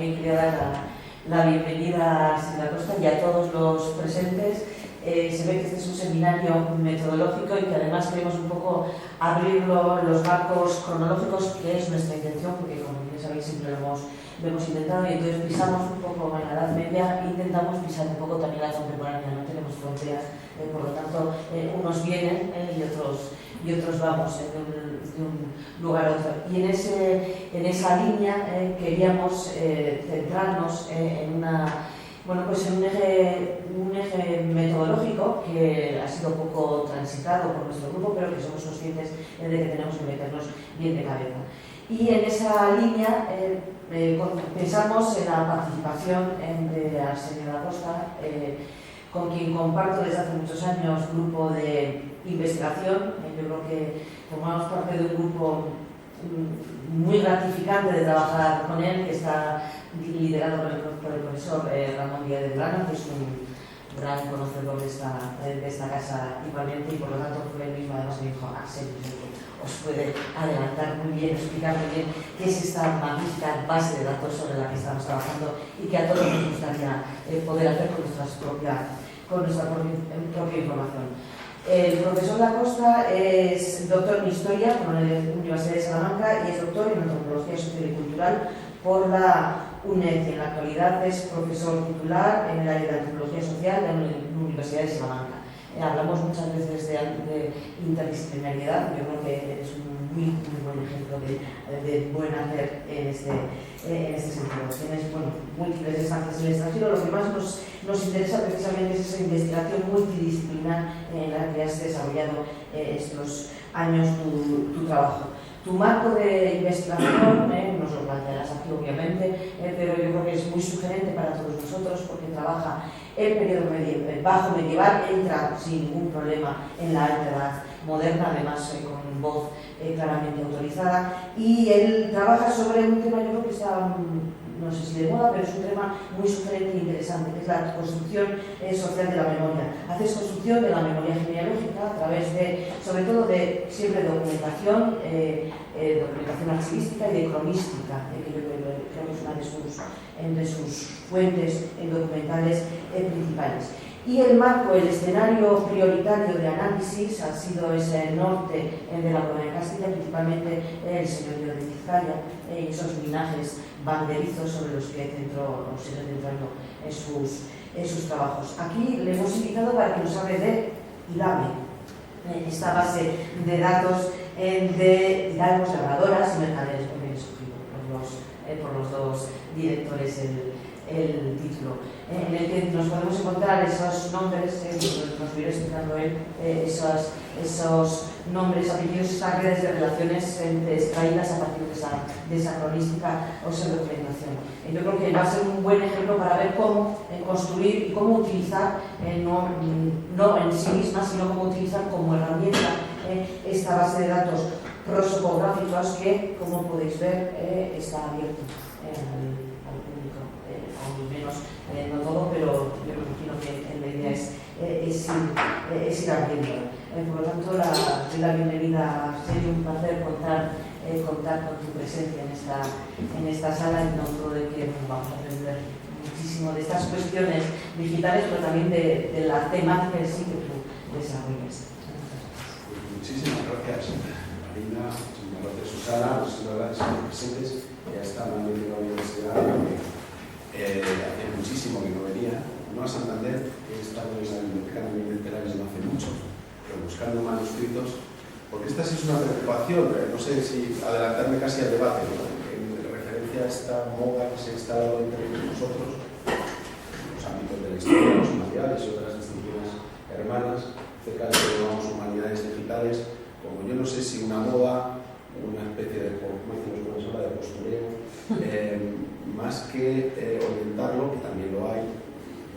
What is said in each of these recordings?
también quería dar la bienvenida a Silvia Costa y a todos los presentes. Se ve que este es un seminario metodológico y que además queremos un poco abrir los marcos cronológicos, que es nuestra intención, porque como bien sabéis siempre lo hemos intentado, y entonces pisamos un poco en la Edad Media e intentamos pisar un poco también la contemporánea, no tenemos fronteras, por lo tanto unos vienen y otros vamos de un lugar a otro. Y en esa línea queríamos centrarnos en un eje metodológico que ha sido poco transitado por nuestro grupo, pero que somos conscientes de que tenemos que meternos bien de cabeza. Y en esa línea pensamos en la participación de Arsenio da Costa, con quien comparto desde hace muchos años grupo de investigación. Yo creo que formamos parte de un grupo muy gratificante de trabajar con él, que está liderado por el profesor Ramón Díaz de Durano, que es un gran conocedor de esta casa igualmente, y por lo tanto fue él mismo, además me dijo, os puede adelantar muy bien, explicar muy bien qué es esta magnífica base de datos sobre la que estamos trabajando y que a todos nos gustaría poder hacer con nuestra propia información. El profesor da Costa es doctor en Historia por la Universidad de Salamanca y es doctor en Antropología Social y Cultural por la UNED. En la actualidad es profesor titular en el área de Antropología Social de la Universidad de Salamanca. Hablamos muchas veces de interdisciplinariedad. Yo creo que es un muy buen ejemplo de buen hacer en este sentido. Tienes múltiples estancias en el extranjero. Lo que más nos interesa precisamente es esa investigación multidisciplinar en la que has desarrollado estos años tu trabajo. Tu marco de investigación, nos lo plantearás aquí obviamente, pero yo creo que es muy sugerente para todos nosotros porque trabaja el periodo bajo medieval, entra sin ningún problema en la alta edad moderna, además con voz claramente autorizada, y él trabaja sobre un tema, yo creo que está, no sé si de moda, pero es un tema muy sugerente e interesante, que es la construcción social de la memoria. Haces construcción de la memoria genealógica a través de, sobre todo, de siempre documentación archivística y de cronística, que yo creo que es una de sus fuentes documentales principales. Y el marco, el escenario prioritario de análisis ha sido ese norte de la Corona de Castilla, principalmente el señorío de Vizcaya, y esos linajes banderizos sobre los que se sigue centrando en sus trabajos. Aquí le hemos invitado para que nos hable de IDAME, esta base de datos de hidalgos, labradoras y mercaderes, porque he escogido por los dos directores el título, en el que nos podemos encontrar esos nombres, nos irá explicando él, esos nombres, apellidos, esas redes de relaciones extraídas a partir de esa cronística o esa documentación. Yo creo que va a ser un buen ejemplo para ver cómo construir y cómo utilizar, no en sí misma, sino cómo utilizar como herramienta esta base de datos prosopográficos que, como podéis ver, está abierto al público, al menos no todo, pero yo imagino que la idea es ir abriendo. Por lo tanto, la bienvenida. Sería un placer contar con tu presencia en esta sala, y no solo de que vamos a aprender muchísimo de estas cuestiones digitales, pero también de la temática en sí que tú desarrollas. Muchísimas gracias, Marina. Muchísimas gracias, Susana. Muchísimas gracias a los presentes. Ya están en la universidad. Hace muchísimo que no venía. No a Santander, he estado en la biblioteca de Literarios no hace mucho, pero buscando manuscritos, porque esta sí es una preocupación. No sé si adelantarme casi al debate, ¿no? En referencia a esta moda que se ha instalado entre nosotros, en los ámbitos de la historia, los humanidades y otras disciplinas hermanas, cerca de lo que llamamos humanidades digitales, como yo no sé si una moda, una especie de, como decimos con eso, de postureo, más que orientarlo, que también lo hay.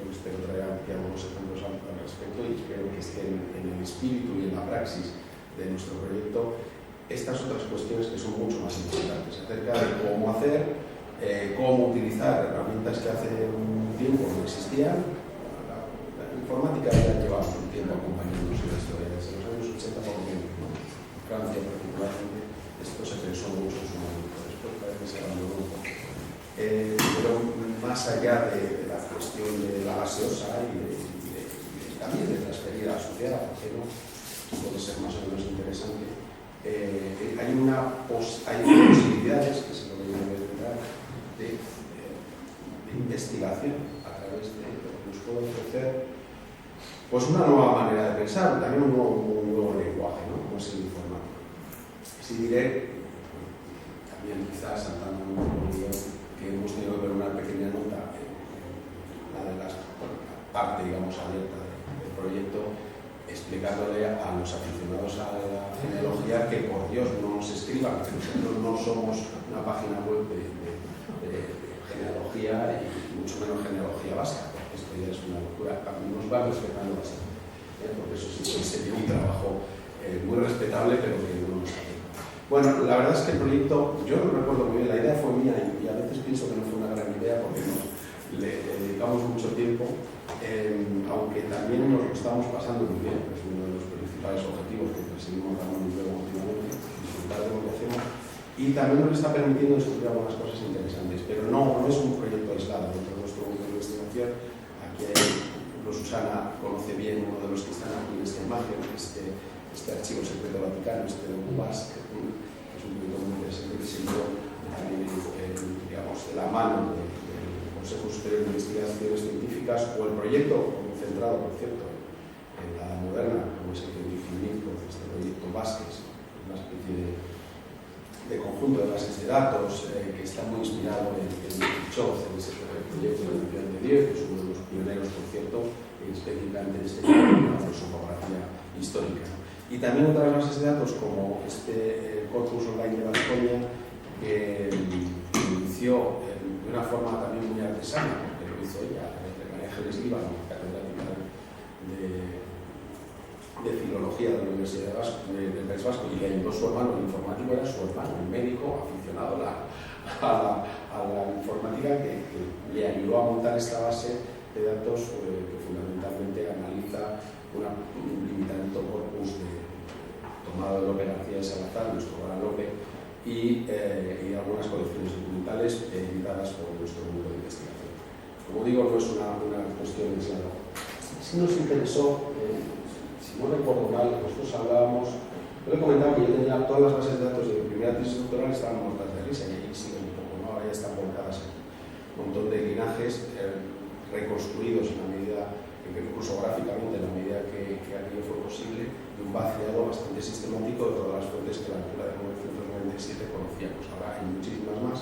Yo espero traer aquí algunos ejemplos al respecto y espero que estén en el espíritu y en la praxis de nuestro proyecto estas otras cuestiones que son mucho más importantes, acerca de cómo hacer, cómo utilizar herramientas que hace un tiempo no existían. La informática ya lleva un tiempo acompañándonos en la historia, desde los años 80 por lo menos, ¿no? Francia particularmente, esto se pensó mucho en su momento, después parece que se abandonó un poco. Pero ya de la cuestión de la gaseosa y también de transferir a la sociedad, porque no puede ser más o menos interesante. Hay posibilidades, que se lo voy a mencionar, de investigación a través de lo que nos puede ofrecer pues una nueva manera de pensar, también un nuevo lenguaje, ¿no? Como es el informático. Sí diré, también quizás saltando un poco el guión, que hemos tenido que ver una pequeña nota en una de las partes, digamos, abierta del proyecto, explicándole a los aficionados a la genealogía que por Dios no nos escriban, que nosotros no somos una página web de genealogía y mucho menos genealogía vasca, porque esto ya es una locura. Nos va respetando bastante, porque eso sí sería un trabajo muy respetable, pero que no nos hace. Bueno, la verdad es que el proyecto, yo no recuerdo muy bien, la idea fue mía y a veces pienso que no fue una gran idea porque le dedicamos mucho tiempo, aunque también nos lo estamos pasando muy bien, es uno de los principales objetivos que perseguimos Ramón y yo últimamente, disfrutar de lo que hacemos, y también nos está permitiendo descubrir algunas cosas interesantes, pero no es un proyecto aislado dentro de nuestro grupo de investigación. Aquí hay, Susana conoce bien uno de los que están aquí en esta imagen, este archivo secreto vaticano, este de UBAS, que es un proyecto muy interesante que se dio también, digamos, de la mano del Consejo Superior de Investigaciones Científicas, o el proyecto concentrado, por cierto, en la moderna, como es el científico, este proyecto Vázquez, una especie de conjunto de bases de datos que está muy inspirado en Choz, en ese proyecto de Nación de Dios, que es uno de los pioneros, por cierto, específicamente en este tipo de prosopografía histórica. Y también otras bases de datos como este Corpus Online de Baskonia, que inició de una forma también muy artesana, porque lo hizo ella, María Ángeles Líbano, catedrática de Filología de la Universidad del País Vasco, y le ayudó su hermano. El informático era su hermano, un médico aficionado a la informática, que le ayudó a montar esta base de datos que fundamentalmente analiza un limitamiento corpus tomado de Lope García de Salazar, nuestro gran Lope, y algunas colecciones documentales editadas por nuestro grupo de investigación. Como digo, no es una cuestión aislada. Sí nos interesó, si no recuerdo mal, nosotros hablábamos, yo le comentaba que yo tenía todas las bases de datos de mi primera tesis doctoral, estaban muertas de risa, y ahí siguen un poco, ¿no? Ahora ya están volcadas aquí. Un montón de linajes reconstruidos en la medida, incluso gráficamente, en la medida que aquello fue posible, y un vaciado bastante sistemático de todas las fuentes que la altura de 1997 conocíamos. Ahora hay muchísimas más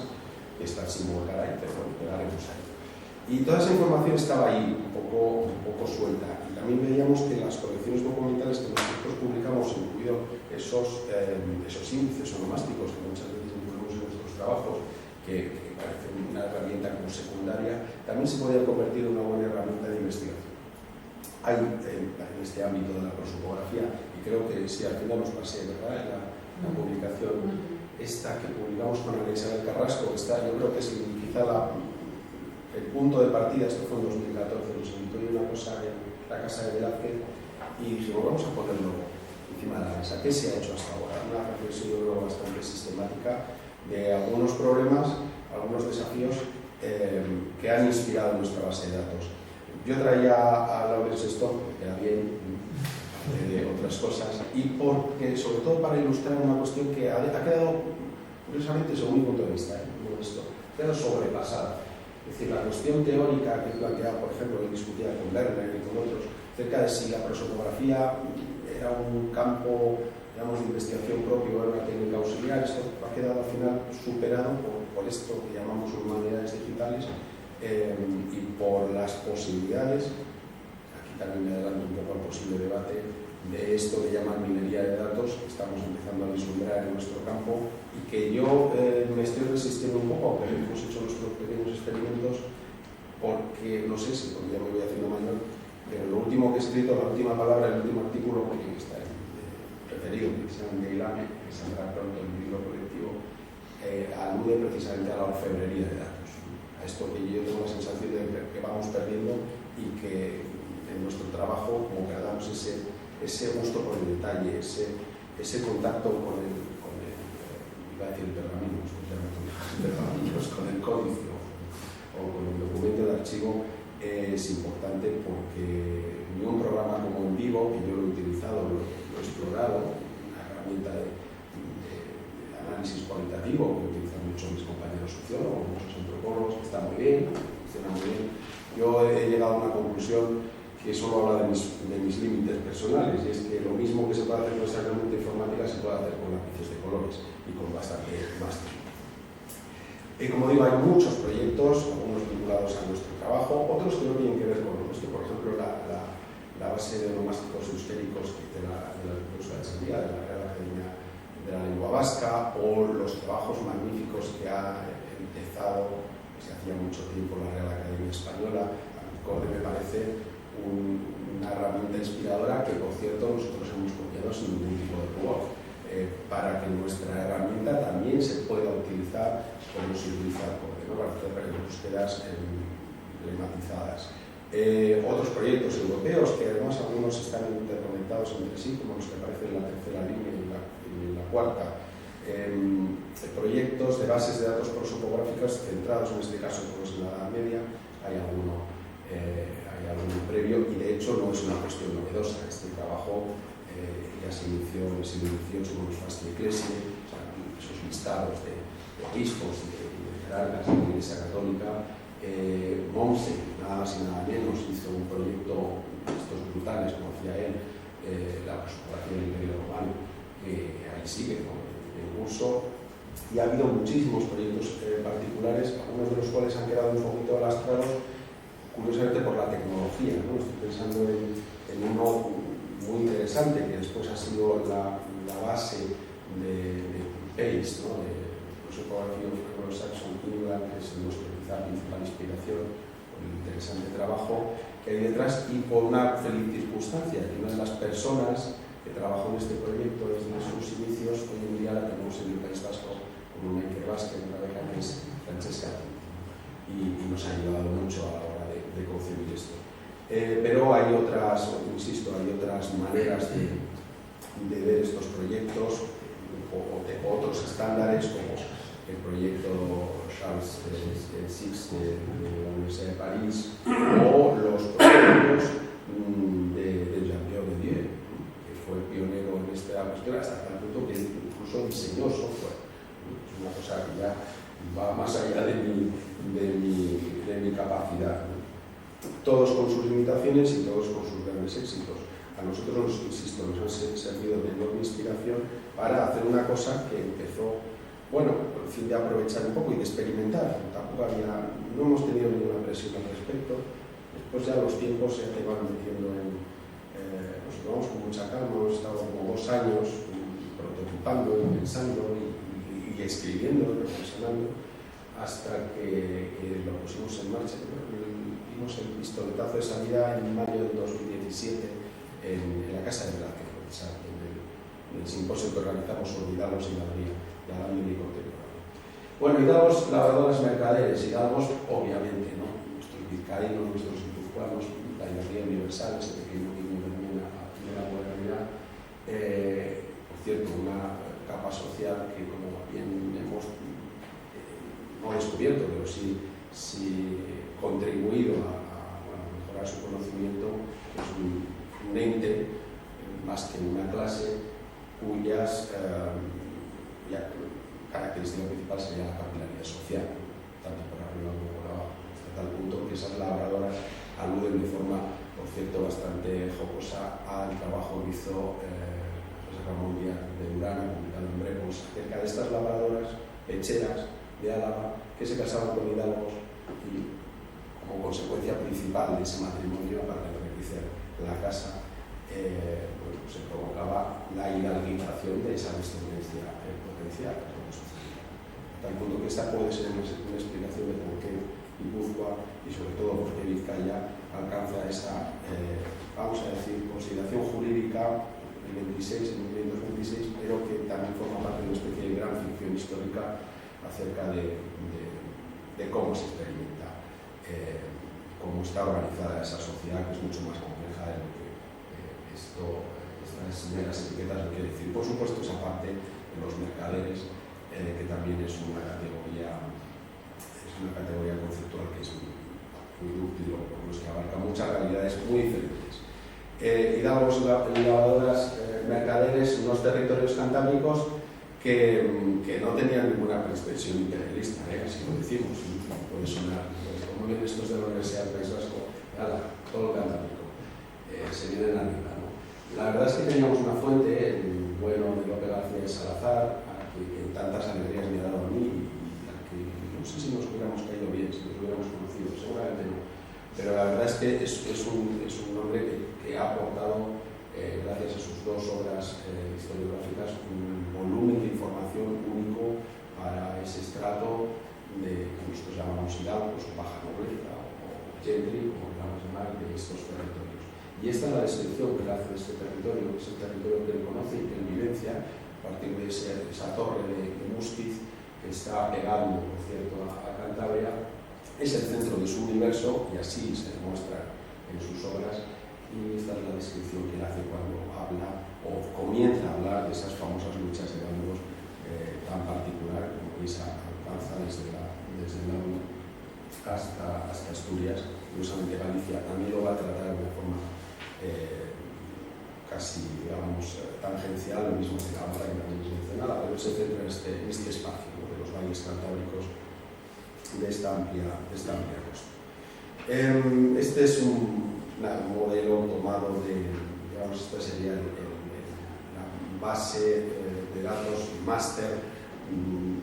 que están sin volcar ahí, pero bueno, llegaremos ahí. Y toda esa información estaba ahí, un poco suelta. Y también veíamos que las colecciones documentales que nosotros publicamos, incluido esos índices onomásticos que muchas veces incluimos en nuestros trabajos, que parece una herramienta como secundaria, también se podía convertir en una buena herramienta de investigación. Hay en este ámbito de la prosopografía, y creo que si al final os pasé, ¿verdad?, en la publicación esta que publicamos con Ana Isabel Carrasco, que está, yo creo que es quizá el punto de partida. Esto fue en 2014, nos invitó una cosa en la casa de Velázquez y dijimos, vamos a ponerlo encima de la mesa. ¿Qué se ha hecho hasta ahora? Una reflexión bastante sistemática de algunos problemas, algunos desafíos que han inspirado nuestra base de datos. Yo traía a Laurence Stone, porque era bien otras cosas, y porque, sobre todo para ilustrar una cuestión que ha quedado, curiosamente, según mi punto de vista, ha quedado sobrepasada. Es decir, la cuestión teórica que planteaba, por ejemplo, que discutía con Lerner y con otros, acerca de si la prosopografía era un campo, digamos, de investigación propio o era una técnica auxiliar, esto ha quedado al final superado por esto que llamamos humanidades digitales y por las posibilidades, aquí también me adelanto un poco al posible debate, de esto que llaman minería de datos, que estamos empezando a vislumbrar en nuestro campo y que yo me estoy resistiendo un poco, aunque hemos hecho nuestros pequeños experimentos, porque no sé si porque ya me voy haciendo mayor, pero lo último que he escrito, la última palabra, el último artículo, porque está referido, que se llama Gailame, que saldrá pronto en el libro colectivo, alude precisamente a la orfebrería de datos, a esto que yo tengo la sensación de que vamos perdiendo y que en nuestro trabajo, como perdamos ese gusto por el detalle, ese contacto con el iba a decir el pergamino, con el códice o con el documento de archivo es importante porque ni un programa como Envivo, que yo lo he utilizado, lo he explorado, una herramienta de análisis cualitativo que utilizan muchos mis compañeros sociólogos, muchos antropólogos, que está muy bien, funciona muy bien. Yo he llegado a una conclusión que solo habla de mis límites personales, y es que lo mismo que se puede hacer con esa herramienta informática se puede hacer con lápices de colores y con bastante más tiempo. Como digo, hay muchos proyectos, algunos vinculados a nuestro trabajo, otros que no tienen que ver con nuestro. Por ejemplo, la base de onomásticos euskéricos de la Euskaltzaindia, de la Real Academia de la Lengua Vasca, o los trabajos magníficos que ha empezado desde hacía mucho tiempo la Real Academia Española. A mi corte me parece una herramienta inspiradora que, por cierto, nosotros hemos copiado sin ningún tipo de rubor, para que nuestra herramienta también se pueda utilizar como se utiliza el CODE, ¿no? Para hacer búsquedas lematizadas. Otros proyectos europeos que además algunos están interconectados entre sí, como los que aparecen en la tercera línea y en la cuarta. Proyectos de bases de datos prosopográficas centrados en este caso en la Edad Media. Hay alguno previo, y de hecho no es una cuestión novedosa. Este trabajo ya se inició en el siglo XVIII con los Fasti Ecclesiae, o sea, esos listados de obispos y de jerarcas de la Iglesia Católica. Mommsen, nada más y nada menos, hizo un proyecto de estos brutales, como decía él, la prosopografía del Imperio Romano, que ahí sigue en curso. Y ha habido muchísimos proyectos particulares, algunos de los cuales han quedado un poquito alastrados, curiosamente por la tecnología, ¿no? Estoy pensando en uno muy interesante que después ha sido la base de PACE, ¿no? De Prosopography of Anglo-Saxon England, que es nuestra principal inspiración por el interesante trabajo que hay detrás, y por una feliz circunstancia, que una de las personas que trabajó en este proyecto desde sus inicios, hoy en día la tenemos en el País Vasco como una Vázquez, una beca que es Francesca, y nos ha ayudado mucho a la hora de concebir esto. Pero hay otras, insisto, hay otras maneras de ver estos proyectos, o otros estándares, como el proyecto Charles Six de la Universidad de París, o los proyectos de Jean-Pierre Bedier, que fue pionero en esta cuestión hasta tal punto que incluso diseñó software. Es una cosa que ya va más allá de mi capacidad. Todos con sus limitaciones y todos con sus grandes éxitos. A nosotros, insisto, nos han servido de enorme inspiración para hacer una cosa que empezó, bueno, con el fin de aprovechar un poco y de experimentar. Tampoco no hemos tenido ninguna presión al respecto. Después ya los tiempos se te van metiendo nos tomamos con mucha calma. Hemos estado como 2 años prototipando, pensando y escribiendo, reflexionando, hasta que lo pusimos en marcha. Dimos el pistoletazo de salida en mayo de 2017 en la Casa de Velázquez, en el simposio que organizamos sobre hidalgos y hidalguía, la Edad Media contemporánea. Bueno, hidalgos, labradoras, mercaderes, hidalgos, obviamente, ¿no? Nuestros vizcaínos, nuestros guipuzcoanos, la hidalguía universal, ese pequeño guiño de la modernidad. Por cierto, una capa social que, como bien hemos no descubierto, pero sí contribuido a mejorar su conocimiento, es un ente, más que una clase, cuyas característica principal sería la capilaridad social, tanto por arriba como por abajo, hasta tal punto que esas labradoras aluden de forma, por cierto, bastante jocosa al trabajo que hizo José Ramón Díaz de Durana, publicado en Brepos, acerca de estas labradoras lecheras de Álava que se casaban con hidalgos y, como consecuencia principal de ese matrimonio, para enriquecer la casa, se provocaba la hidalguización de esa descendencia potencial. A tal punto que esta puede ser una explicación de por qué Guipúzcoa y sobre todo por qué Vizcaya alcanza esa, vamos a decir, consideración jurídica en 1526, pero que también forma parte de una especie de gran ficción histórica acerca de cómo se experimenta, cómo está organizada esa sociedad, que es mucho más compleja de lo que estas meras etiquetas no quiere decir. Por supuesto, esa parte de los mercaderes, que también es una categoría una categoría conceptual que es muy útil o que abarca muchas realidades muy diferentes. Hidalgos y lavadoras mercaderes, unos territorios cantábricos que no tenían ninguna pretensión imperialista, así lo decimos. Puede sonar, como ven estos de la Universidad del País Vasco, todo el cantábrico, se vienen arriba, ¿no? La verdad es que teníamos una fuente, el bueno de Lope García de Salazar, a que tantas alegrías me ha dado a mí, y a que no sé si nos hubiéramos caído bien, si nos hubiéramos conocido, seguramente no. Pero la verdad es que es un hombre que ha aportado, gracias a sus dos obras historiográficas, un volumen de información único para ese estrato de que nosotros llamamos hidalgos o baja nobleza o gentry, como queramos llamar, de estos territorios. Y esta es la descripción que él hace de este territorio, que es el territorio que él conoce y que él vivencia a partir de esa torre de Muskiz, que está pegando, por cierto, a Cantabria. Es el centro de su universo y así se demuestra en sus obras, y esta es la descripción que él hace cuando habla o comienza a hablar de esas famosas luchas de bandos tan particular como esa alcanza desde Lauro hasta Asturias. Curiosamente Galicia también lo va a tratar de una forma casi, digamos, tangencial, lo mismo que Cámara y también es mencionada, pero se centra en este espacio, ¿no?, de los valles cantábricos de esta amplia costa. Este es un modelo tomado de, digamos, esta sería la base de datos máster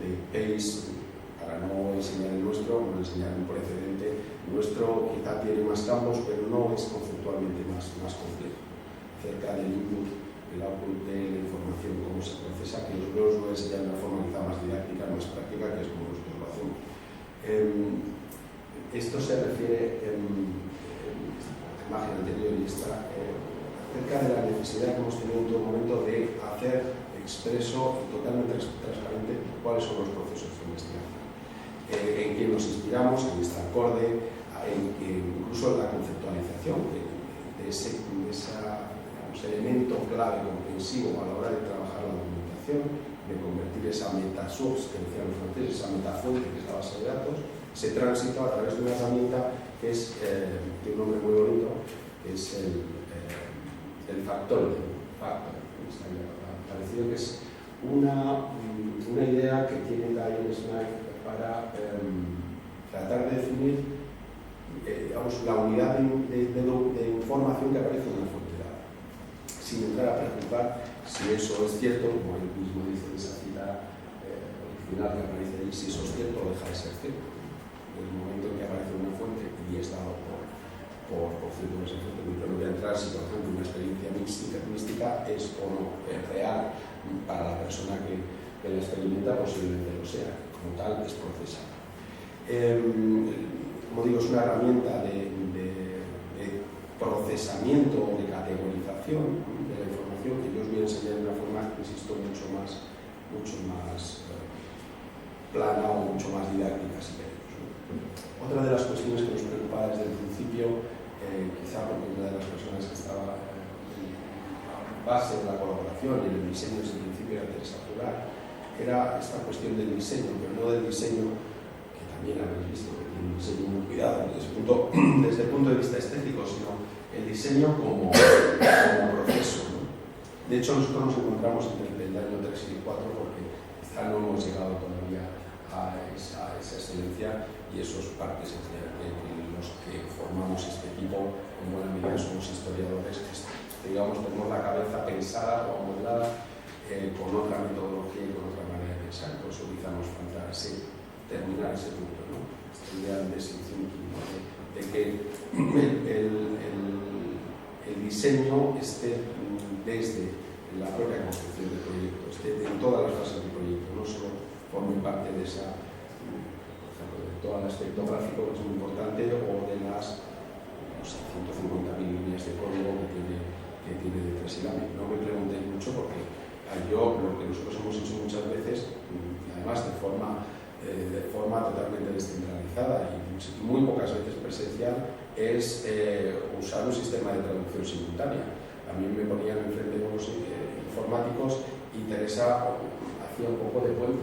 de PACE, para no enseñar el nuestro, no enseñar un precedente. Nuestro quizá tiene más campos, pero no es conceptualmente más complejo, acerca del input, el output de la información, cómo se procesa, que los dos lo enseñan de una forma quizá más didáctica, más práctica, que es como nosotros lo hacemos. Esto se refiere en la imagen anterior y esta, acerca de la necesidad que hemos tenido en todo momento de hacer expreso y totalmente transparente cuáles son los procesos de investigación, en quién nos inspiramos, en este acorde, incluso en la conceptualización de ese elemento clave comprensivo a la hora de trabajar la documentación, de convertir esa meta-source que decían los franceses, esa metafuente que es la base de datos, ese tránsito a través de una herramienta que es, tiene un nombre muy bonito, que es el factor, parecido, que es una idea que tiene Diane Smith para tratar de definir, digamos, la unidad de información que aparece en una fuente de datos, sin entrar a prejuzgar si eso es cierto, como él mismo dice en esa cita original que aparece ahí, si eso es cierto o deja de ser cierto. En el momento en que aparece una fuente y es dado por cierto de esa fuente, no voy a entrar si, por ejemplo, una experiencia mística es o no real para la persona que la experimenta, posiblemente lo sea, como tal es procesada. Como digo, es una herramienta de procesamiento o de categorización de la información que yo os voy a enseñar de una forma, insisto, mucho más plana o mucho más didáctica, si queremos, ¿no? Otra de las cuestiones que nos preocupaba desde el principio, quizá porque una de las personas que estaba en la base de la colaboración y en el diseño desde el principio era Teresa Pugar, era esta cuestión del diseño, pero no del diseño, que también habéis visto que tiene un diseño muy cuidado desde el punto de vista estético, sino el diseño como proceso, ¿no? De hecho, nosotros nos encontramos entre el año 3 y el 4 porque quizá no hemos llegado todavía a esa excelencia, y eso es parte esencialmente de los que formamos este equipo. En buena medida somos historiadores que, digamos, tenemos la cabeza pensada o amoldada con otra metodología y con otra manera de pensar. Por eso quizá nos falta terminar ese punto, ¿no? Esta idea de design thinking, ¿no? de que el diseño esté desde la propia construcción del proyecto, esté en todas las fases del proyecto, no solo forme parte de esa, por ejemplo, de todo el aspecto gráfico, que es muy importante, o de las 150.000 líneas de código que tiene detrás. Y no me preguntéis mucho porque yo lo que nosotros hemos hecho muchas veces, además de forma totalmente descentralizada y muy pocas veces presencial, es usar un sistema de traducción simultánea. A mí me ponían enfrente de unos informáticos y Teresa hacía un poco de puente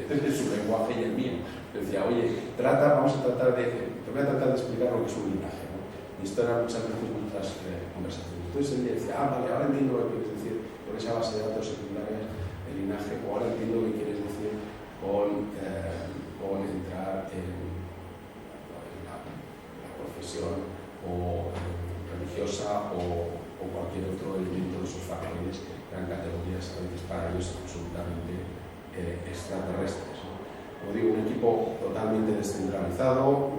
entre su lenguaje y el mío, decía, oye, vamos a tratar te voy a tratar de explicar lo que es un linaje, ¿no? Y esto era muchas veces muchas conversaciones. Entonces él decía, vale, ahora entiendo lo que quieres decir con esa base de datos secundarias, el linaje, o ahora entiendo lo que quieres decir con entrar en la profesión o religiosa o cualquier otro elemento de esos factores que eran categorías a veces para ellos absolutamente extraterrestres, ¿no? Como digo, un equipo totalmente descentralizado,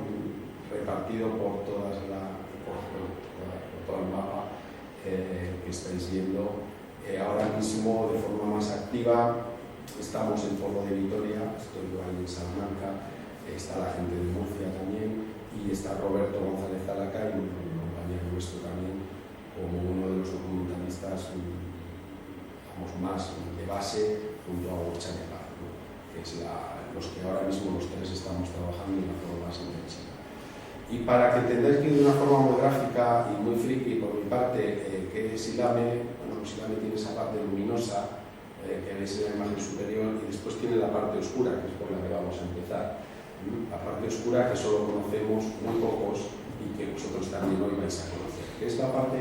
repartido por todo el mapa que estáis viendo. Ahora mismo, de forma más activa, estamos en Foro de Vitoria, estoy yo ahí en Salamanca, está la gente de Murcia también, y está Roberto González Alacay, un compañero nuestro también, como uno de los documentalistas más de base, junto a Borja Nepal, ¿no? Que es los que ahora mismo los tres estamos trabajando de una forma más intensiva. Y para que entendáis que de una forma muy gráfica y muy friki por mi parte, que Silame, bueno, Silame tiene esa parte luminosa que veis en la imagen superior, y después tiene la parte oscura, que es por la que vamos a empezar. La parte oscura que solo conocemos muy pocos y que vosotros también hoy vais a conocer, que es la parte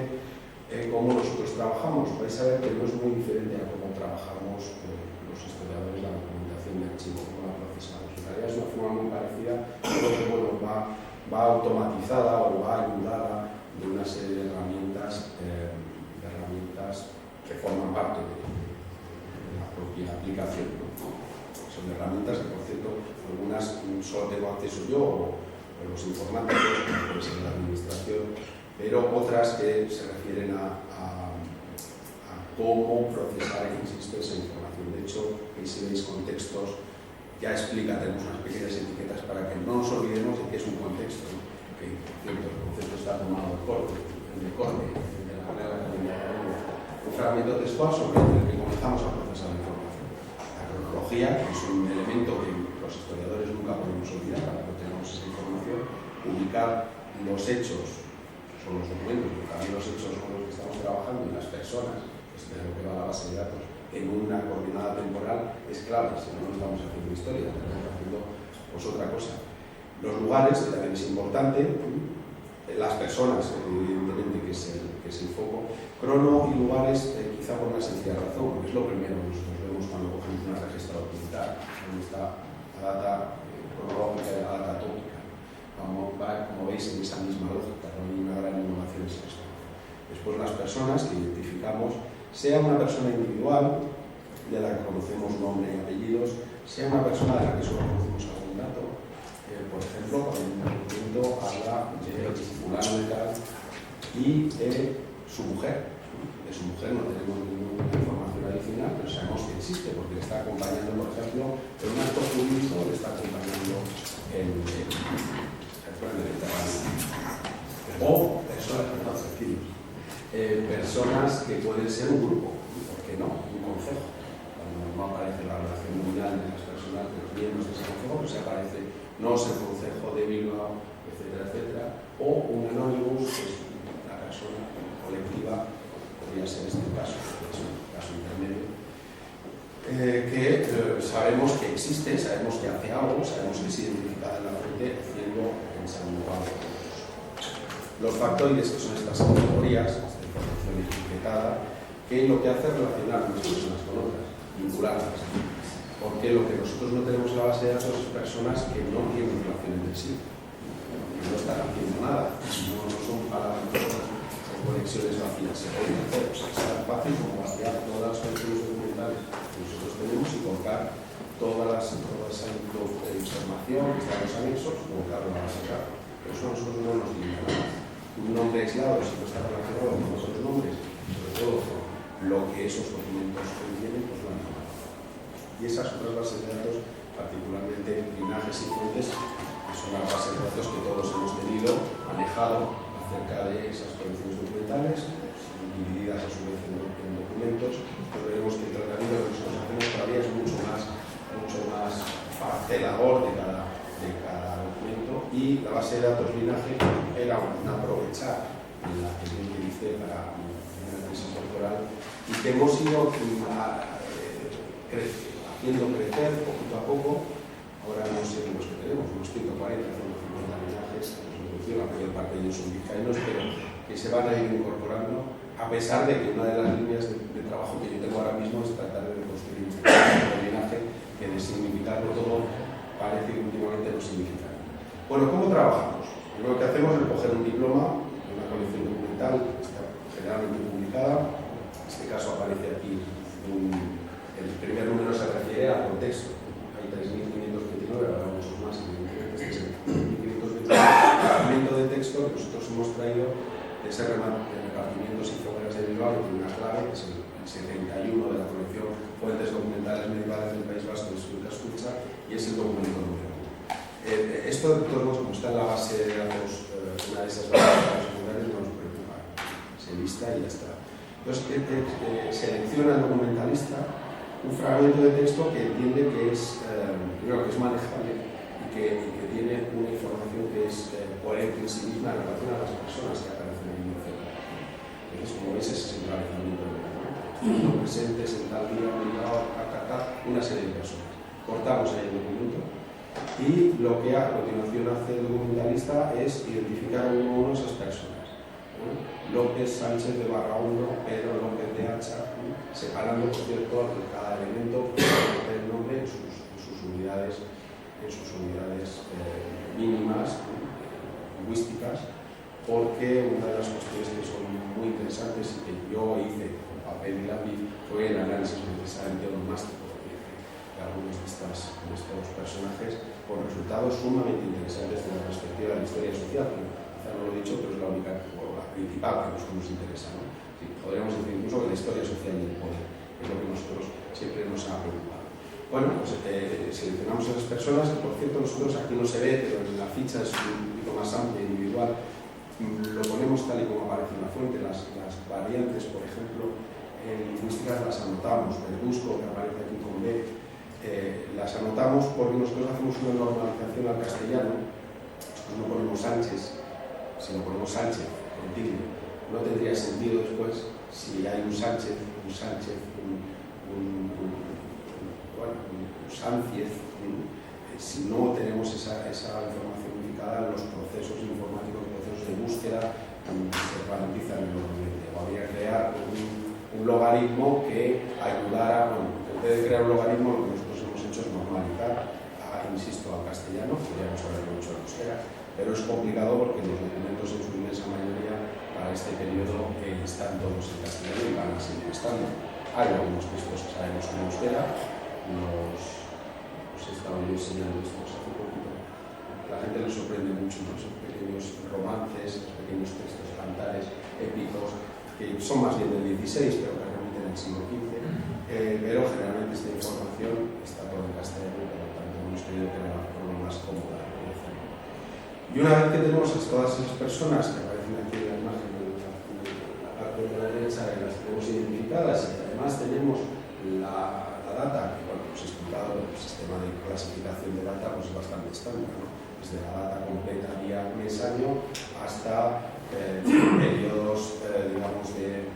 cómo nosotros trabajamos. Vais a ver que no es muy diferente a cómo trabajamos los historiadores la documentación de archivo, cómo la procesamos. En realidad es una forma muy parecida, pero que bueno, va automatizada o va ayudada de una serie de herramientas que forman parte de la propia aplicación, ¿no? Son herramientas que, por cierto, algunas solo tengo acceso yo o los informáticos, como puede ser la administración, pero otras que se refieren a cómo procesar, insisto, esa información. De hecho, ahí si veis contextos, ya explica, tenemos unas pequeñas etiquetas para que no nos olvidemos de que es un contexto, ¿no? Que, por cierto, el concepto está tomado de corte, de la Real Academia de la Lengua. Un fragmento textual sobre el que comenzamos a procesar la información. La cronología, que es un elemento que los historiadores nunca podemos olvidar para que tengamos esa información. Ubicar los hechos son los documentos, pero también los hechos con los que estamos trabajando y las personas, que es de lo que va la base de datos, en una coordenada temporal es clave, si no estamos haciendo historia, estamos haciendo pues otra cosa. Los lugares, que también es importante, las personas, evidentemente, que es el foco. Crono y lugares, quizá por una sencilla razón, porque es lo primero que nosotros vemos cuando cogemos una registra documental, donde está la data cronológica y la data tópica. Como veis, en esa misma lógica, no hay una gran innovación en esto. Después las personas que identificamos, sea una persona individual, de la que conocemos nombre y apellidos, sea una persona de la que solo conocemos algún dato. Por ejemplo, cuando un documento habla de fulano de tal y de su mujer. De su mujer no tenemos ninguna información adicional, pero sabemos que existe porque le está acompañando, por ejemplo, en un acto jurídico, le está acompañando en el o personas que pueden ser un grupo, ¿por qué no? Un consejo. Cuando no aparece la relación nominal de las personas, de los miembros de ese consejo, pues aparece no es el consejo de Bilbao, etcétera, etcétera, o un anónimos, que es una persona colectiva, podría ser este caso, que es un caso intermedio, que sabemos que existe, sabemos que hace algo, sabemos que es identificada en la fuente, haciendo en segundo grado. Los factoides, que son estas categorías, esta información etiquetada, que lo que hace es relacionar unas personas con otras, vincularlas. Porque lo que nosotros no tenemos en la base de datos es personas que no tienen relación entre sí, que no están haciendo nada, no son palabras o conexiones vacías. Se pueden hacer, es tan fácil como vaciar todas las conexiones documentales que nosotros tenemos y colocar toda esa información que está en los anexos, colocarlo en la base de datos. Pero eso a nosotros no nos limita nada. Un nombre aislado, si no está relacionado con otros nombres, sobre todo con lo que esos documentos contienen, pues no hay nada. Y esas otras bases de datos, particularmente linajes y fuentes, que son las bases de datos que todos hemos tenido, manejado acerca de esas colecciones documentales, divididas a su vez en documentos, pero veremos que el tratamiento que nosotros hacemos todavía es mucho más parcelador de cada documento, y la base de datos linaje era un aprovechar la que yo utilicé para una tesis doctoral y que hemos ido haciendo crecer poquito a poco ahora no sé los que tenemos, unos 140, 150 linajes, la mayor parte de ellos son vizcaínos, pero que se van a ir incorporando, a pesar de que una de las líneas de trabajo que yo tengo ahora mismo es tratar de reconstruir este linaje, que de significarlo todo parece que últimamente no significa nada. Bueno, ¿cómo trabajamos? Lo que hacemos es coger un diploma, una colección documental que está generalmente publicada. En este caso aparece aquí el primer número se refiere al contexto. Hay 3.529, habrá muchos más, este es el 1.529 fragmento de texto que nosotros hemos traído de ese repartimientos y fogueras de Bilbao, que tiene una clave, que es el 71 de la colección Fuentes Documentales Medievales del País Vasco de Escritura Escucha, y es el documento número 1. Esto, de todos modos, como está en la base de datos, una de esas bases de datos secundarias, no nos preocupa, se lista y ya está. Entonces, selecciona el documentalista un fragmento de texto que entiende que es, primero, que es manejable y que tiene una información que es coherente en sí misma en relación a las personas que aparecen en el etc. Entonces, como veis, ese es el encabezamiento del documento. Presentes en tal día, obligado a captar una serie de personas. Cortamos ahí el documento y lo que a continuación hace el documentalista es identificar uno a uno esas personas. López Sánchez de Barraundo, Pedro López de Hacha, separando, por cierto, cada elemento del nombre en sus unidades mínimas lingüísticas, porque una de las cuestiones que son muy interesantes y que yo hice con papel y lápiz fue el análisis precisamente onomástico de algunos de estos personajes, con resultados sumamente interesantes desde la perspectiva de la historia social. Quizá no lo he dicho, pero es la única, o la principal que nos interesa, ¿no? Sí, podríamos decir incluso que la historia social del poder es lo que nosotros siempre nos ha preocupado. Bueno, pues seleccionamos a esas personas, que por cierto nosotros aquí no se ve, pero en la ficha es un poquito más amplia, individual, lo ponemos tal y como aparece en la fuente, las variantes, por ejemplo, lingüísticas las anotamos, Verduzco, que aparece aquí con B, las anotamos porque nosotros hacemos una normalización al castellano. Nosotros no ponemos Sánchez, sino ponemos Sánchez, con tilde. No tendría sentido después si hay un Sánchez, un Sánchez, un Sánchez, si no tenemos esa información unificada, los procesos informáticos, procesos de búsqueda, se ralentizan enormemente. O habría que crear un logaritmo que ayudara, bueno, en vez de crear un logaritmo, lo que nosotros hemos hecho es normalizar, insisto, al castellano, podríamos haberlo hecho en euskera, pero es complicado porque los documentos en su inmensa mayoría para este periodo están todos en castellano y van a seguir estando. Hay algunos textos que sabemos en euskera, os he estado yo enseñando esto hace poquito. La gente le sorprende mucho, ¿no? Esos pequeños romances, esos pequeños textos, cantares, épicos, que son más bien del 16, pero que remiten al siglo XV. Pero generalmente esta información está toda en castellano, por lo tanto hemos tenido que era la forma más cómoda de hacerlo. Y una vez que tenemos a todas esas personas que aparecen aquí en la imagen de la parte de la derecha, que las tenemos identificadas y que además tenemos la data, que bueno, os he explicado, el sistema de clasificación de data pues es bastante estándar, ¿no? Desde la data completa día, mes, año, hasta periodos, digamos, de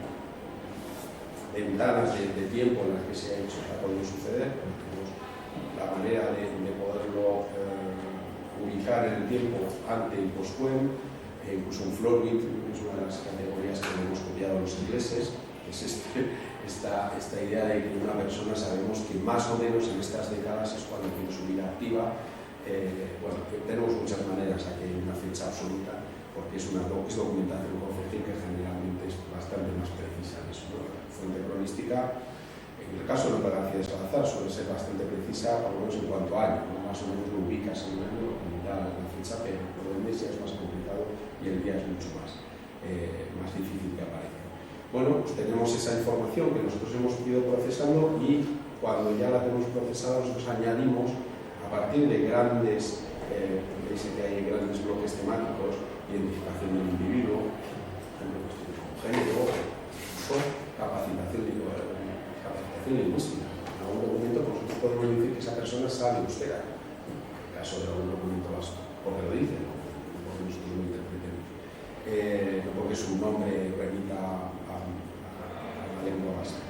ventanas de tiempo en las que se ha hecho, que ha podido suceder. Tenemos la manera de poderlo ubicar en el tiempo ante y post-QUEM, incluso un florbit, que es una de las categorías que hemos copiado los ingleses, es esta idea de que una persona sabemos que más o menos en estas décadas es cuando tiene su vida activa. Bueno, tenemos muchas maneras, aquí hay una fecha absoluta, porque es documentación conceptual que generalmente es bastante más precisa. Es una fuente cronística. En el caso de Lope García de Salazar suele ser bastante precisa, por lo menos en cuanto a año, ¿no? Más o menos lo ubicas en un año, da la fecha, pero por el mes ya es más complicado y el día es mucho más difícil que aparezca. Bueno, pues tenemos esa información que nosotros hemos ido procesando y cuando ya la tenemos procesada nosotros añadimos a partir de grandes, veis que hay grandes bloques temáticos, identificación del individuo, género, uso, capacitación lingüística. En algún documento nosotros podemos decir que esa persona sabe euskera, en el caso de algún documento vasco, porque lo dice, ¿no? Porque nosotros lo interpretemos. No porque su nombre remita a la lengua vasca.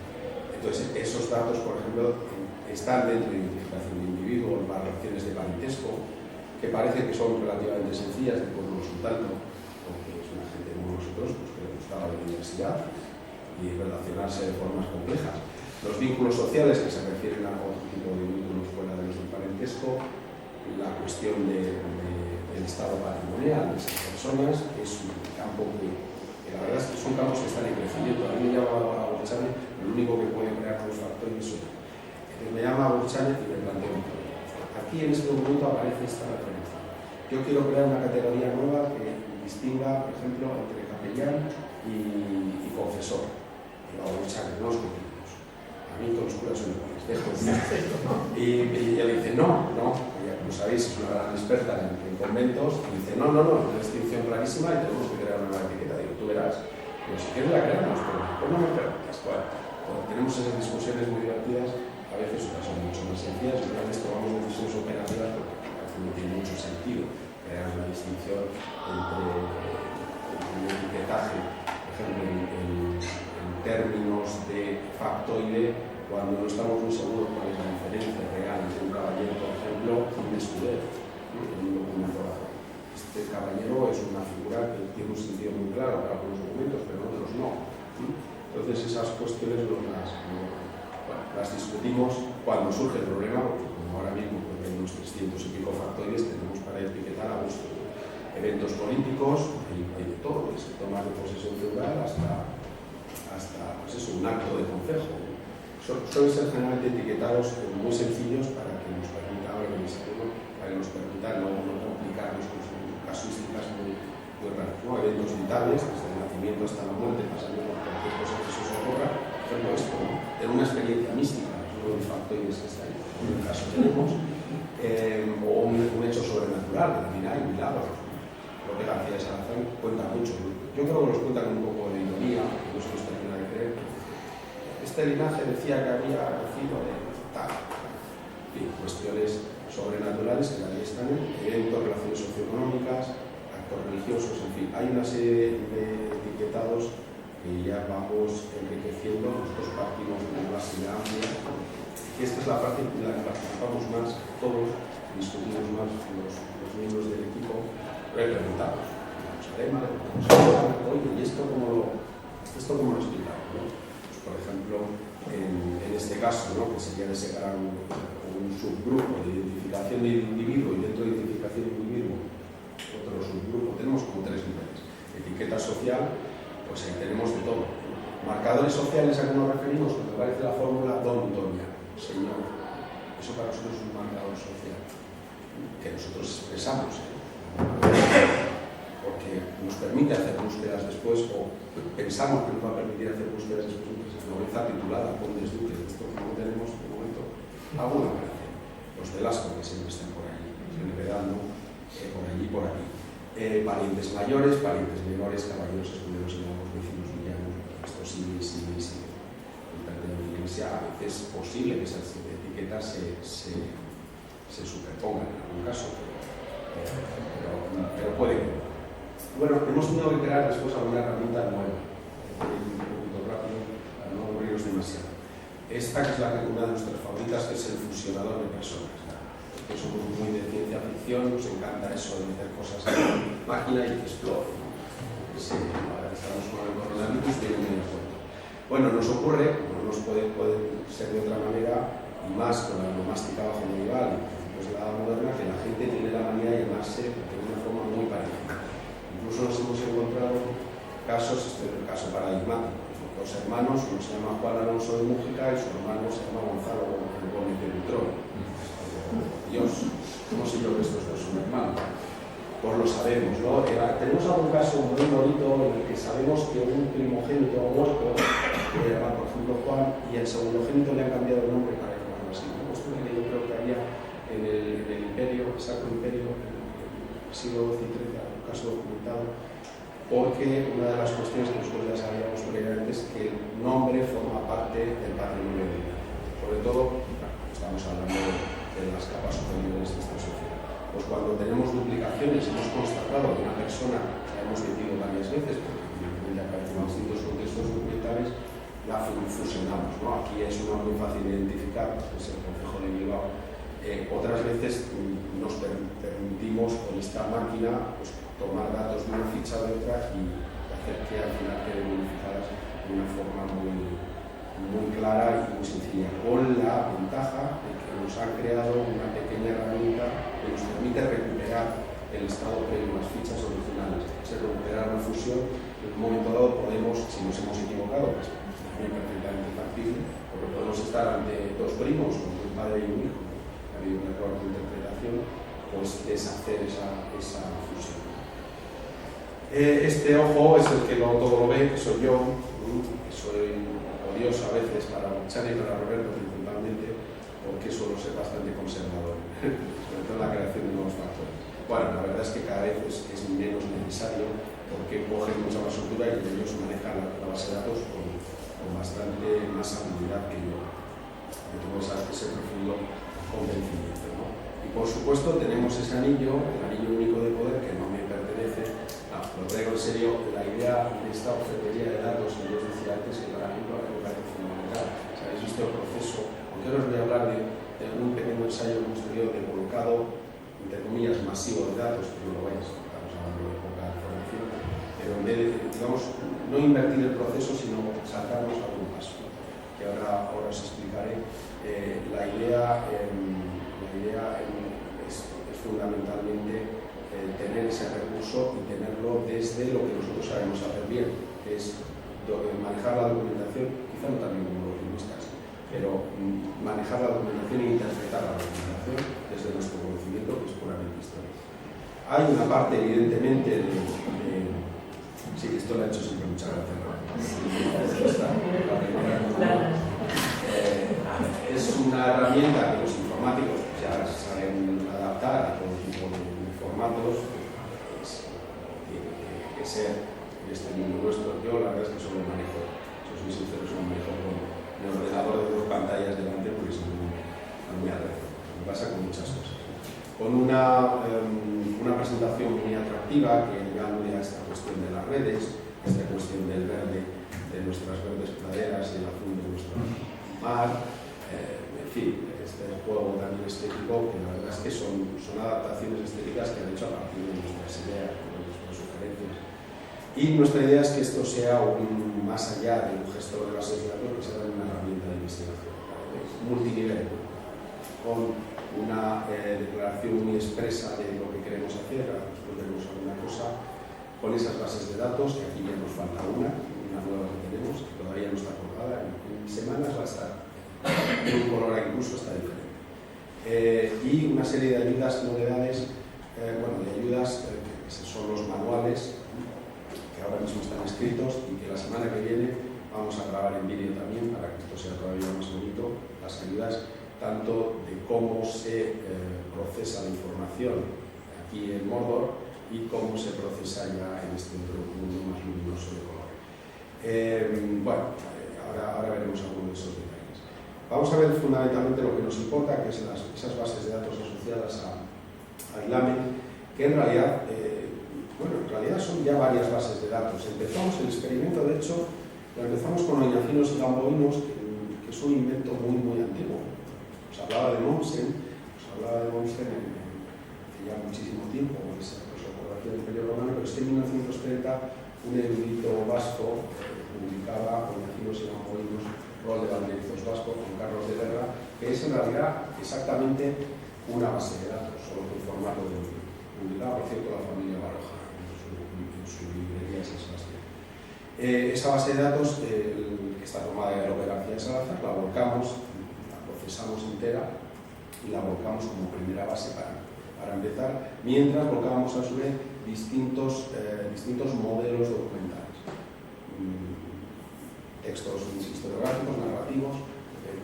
Entonces, esos datos, por ejemplo, están dentro de identificación de individuos, relaciones de parentesco, que parece que son relativamente sencillas de poder consultarlo, porque es una gente como nosotros, pues, que le gustaba la universidad y relacionarse de formas complejas. Los vínculos sociales, que se refieren a otro tipo de vínculos fuera de los del parentesco, la cuestión del estado patrimonial de esas personas, que es un campo que la verdad es que son campos que están en crecimiento. A mí me llama a Burchane, lo único que puede crear los factores es me llama a Burchane y me planteo un problema. Aquí en este documento aparece esta referencia. Yo quiero crear una categoría nueva que distinga, por ejemplo, entre capellán y confesor. Digo a Burchane, no os confundimos. A mí todos los curas son iguales, dejo y él dice, no, ya como sabéis, es una gran experta en conventos, y dice, no, una distinción clarísima y tenemos que crear una nueva etiqueta. Digo, tú verás, pero si quieres la creamos, pero ¿cómo me preguntas? Bueno, tenemos esas discusiones muy divertidas, a veces otras son mucho más sencillas, y otras veces tomamos decisiones operativas porque no tiene mucho sentido crear una distinción entre un etiquetaje, por ejemplo, en términos de factoide, cuando no estamos muy seguros cuál es la diferencia real entre un caballero, por ejemplo, y un escudero en un documento bajo. Este caballero es una figura que tiene un sentido muy claro para algunos documentos, pero en otros no. Entonces esas cuestiones las discutimos cuando surge el problema, porque como ahora mismo hay unos 300 y pico factores, tenemos para etiquetar a gusto eventos políticos, hay de todo, desde tomas de posesión feudal hasta pues eso, un acto de concejo. Suelen ser generalmente etiquetados muy sencillos para que nos permita, no complicarnos con casuísticas muy raras, ¿no? Eventos vitales, desde el nacimiento hasta la muerte, pasando por cualquier cosa que se os ocurra, por ejemplo esto, ¿no? Tener una experiencia mística, es uno de los factores que está ahí, en un caso tenemos, o un hecho sobrenatural, que también hay milagros. Lo que García de Salazar cuenta mucho. Yo creo que los cuenta con un poco de ironía, que no se nos termina de creer. Este linaje decía que había nacido de tal, en fin, cuestiones sobrenaturales que también están en eventos, relaciones socioeconómicas, actos religiosos, en fin, hay una serie de etiquetados que ya vamos enriqueciendo. Nosotros partimos de una base amplia, y esta es la parte en la que participamos más todos, discutimos más los miembros del equipo, pero preguntamos, oye, ¿y esto cómo lo explicamos? ¿No? Pues, por ejemplo, en este caso, ¿no? Que sería de separar un subgrupo de identificación de individuo, y dentro de identificación de individuo otro subgrupo, tenemos como 3 niveles. Etiqueta social, pues ahí tenemos de todo. Marcadores sociales a que nos referimos, cuando aparece la fórmula don, doña, señor. Eso para nosotros es un marcador social que nosotros expresamos, porque nos permite hacer búsquedas después, o pensamos que nos va a permitir hacer búsquedas después. Noveza titulada Condes Duques, esto que no tenemos de momento, alguna aparece. Los de Lasco, que siempre están por allí, enredando por allí y por aquí. Parientes mayores, parientes menores, caballeros, escuderos, enanos, vecinos, villanos. Esto sí. En la iglesia a veces es posible que esas etiquetas se superpongan en algún caso, pero puede que no. Bueno, hemos tenido que crear después alguna herramienta nueva. Un poquito rápido para no aburrirnos demasiado. Esta que es una de nuestras favoritas, que es el fusionador de personas. Que somos muy de ciencia ficción, nos encanta eso de meter cosas en la máquina y que explore. Sí, ahora estamos con el coronavirus, viene muy a cuento. Bueno, nos ocurre, no nos puede ser de otra manera, y más con la nomástica bajo medieval y principios de la edad moderna, que la gente tiene la manía de llamarse de una forma muy parecida. Incluso nos hemos encontrado casos, este es el caso paradigmático. Dos hermanos, uno se llama Juan Alonso de Mújica y su hermano se llama Gonzalo Gómez de Butrón. Dios, ¿cómo sé yo que estos dos son hermanos? Pues lo sabemos, ¿no? Tenemos algún caso muy bonito en el que sabemos que un primogénito ha muerto, que era, por ejemplo, Juan, y el segundogénito le han cambiado el nombre para llamarlo así. Esto es lo que yo creo que había en el imperio, el Sacro Imperio, en el siglo XIII, un caso documentado, porque una de las cuestiones que nosotros ya sabíamos previamente es que el nombre forma parte del patrimonio de vida. Sobre todo, estamos hablando de las capas superiores de esta sociedad. Pues cuando tenemos duplicaciones, hemos constatado que una persona, la hemos metido varias veces, porque evidentemente aparecen en distintos contextos documentales, la fusionamos, ¿no? Aquí es una muy fácil de identificar, es el Concejo de Bilbao. Otras veces nos permitimos con esta máquina pues, tomar datos de una ficha de otra y hacer que al final queden unificadas de una forma muy clara y muy sencilla, con la ventaja de que nos han creado una pequeña herramienta que nos permite recuperar el estado previo de las fichas originales. Si recuperar una fusión, en un momento dado podemos, si nos hemos equivocado, pues también perfectamente factible, porque podemos estar ante dos primos o un padre y un hijo, ha habido un error de interpretación, pues deshacer esa fusión. Este ojo es el que todo lo ve, que soy yo, que soy odioso a veces para Chani y para Roberto principalmente, porque suelo ser bastante conservador, sobre todo en la creación de nuevos factores. Bueno, la verdad es que cada vez es menos necesario porque cogen mucha más soltura y ellos manejan la base de datos con bastante más habilidad que yo. Que tengo ese profundo convencimiento, ¿no? Y por supuesto tenemos ese anillo, el anillo único de poder que no me pertenece. Lo traigo en serio, la idea de esta ofertería de datos que yo os decía antes, que para mí me parece fundamental. Si habéis visto el proceso, aunque ahora os voy a hablar de un pequeño ensayo que hemos tenido de volcado, entre comillas, masivo de datos, que no lo veis, estamos hablando de poca información, pero en vez de, digamos, no invertir el proceso, sino saltarnos algún paso, que ahora os explicaré. La idea es fundamentalmente tener ese recurso y tenerlo desde lo que nosotros sabemos hacer bien, que es manejar la documentación, quizá no también como los lingüistas, pero manejar la documentación e interpretar la documentación desde nuestro conocimiento, que es puramente histórico. Hay una parte, evidentemente, sí, esto lo ha hecho siempre muchas gracias, ¿no? Es una herramienta que los informáticos ya saben adaptar a todo tipo de formatos, tiene que ser en este mundo nuestro. Yo la verdad es que solo manejo, si os soy sincero, solo manejo con el ordenador de dos pantallas delante porque soy muy adverso. Me pasa con muchas cosas. Con una presentación muy atractiva que llame a esta cuestión de las redes, esta cuestión del verde de nuestras verdes praderas y el azul de nuestro mar, en fin, este juego también estético, que la verdad es que son adaptaciones estéticas que han hecho a partir de nuestras ideas, de nuestras sugerencias. Y nuestra idea es que esto sea más allá de un gestor de bases de datos, que sea una herramienta de investigación, multinivel, con una declaración muy expresa de lo que queremos hacer, después vemos alguna cosa, con esas bases de datos, que aquí ya nos falta una nueva que tenemos, que todavía no está acordada, en semanas va a estar, en un color incluso está diferente. Y una serie de ayudas, novedades, de ayudas que son los manuales, que ahora mismo están escritos y que la semana que viene vamos a grabar en vídeo también para que esto sea todavía más bonito, las ayudas tanto de cómo se procesa la información aquí en Mordor y cómo se procesa ya en este otro mundo más luminoso de color. Ahora veremos algunos de esos detalles. Vamos a ver fundamentalmente lo que nos importa, que es esas bases de datos asociadas a ILAME, que en realidad son ya varias bases de datos. Empezamos el experimento, de hecho, lo empezamos con oñacinos y gamboinos, que es un invento muy antiguo. Os hablaba de Mommsen hace ya muchísimo tiempo, esa recordación del Imperio Romano, pero es que en 1930 un erudito vasco publicaba oñacinos y gamboinos, rol de banderizos vasco, con Carlos de Guerra, que es en realidad exactamente una base de datos, solo que en formato de libro. Publicaba, por cierto, la familia Baroja en su librería San Sebastián. Esa base de datos, que está tomada de Lope García Salazar, la volcamos, la procesamos entera y la volcamos como primera base para empezar, mientras volcábamos a su vez distintos modelos documentales. Textos historiográficos, narrativos,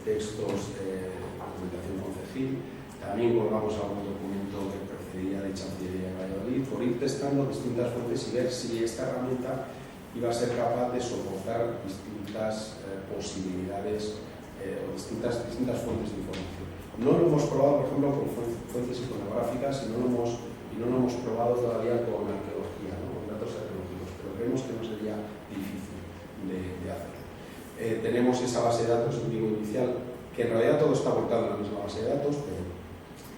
textos de documentación concejil. También colgamos algún documento que procedía de Chancillería de Valladolid, por ir testando distintas fuentes y ver si esta herramienta iba a ser capaz de soportar distintas posibilidades o distintas fuentes de información. No lo hemos probado, por ejemplo, con fuentes iconográficas y no lo hemos probado todavía con arqueología, ¿no? Con datos arqueológicos, pero creemos que no sería difícil de hacerlo. tenemos esa base de datos, digo inicial, que en realidad todo está volcado en la misma base de datos, pero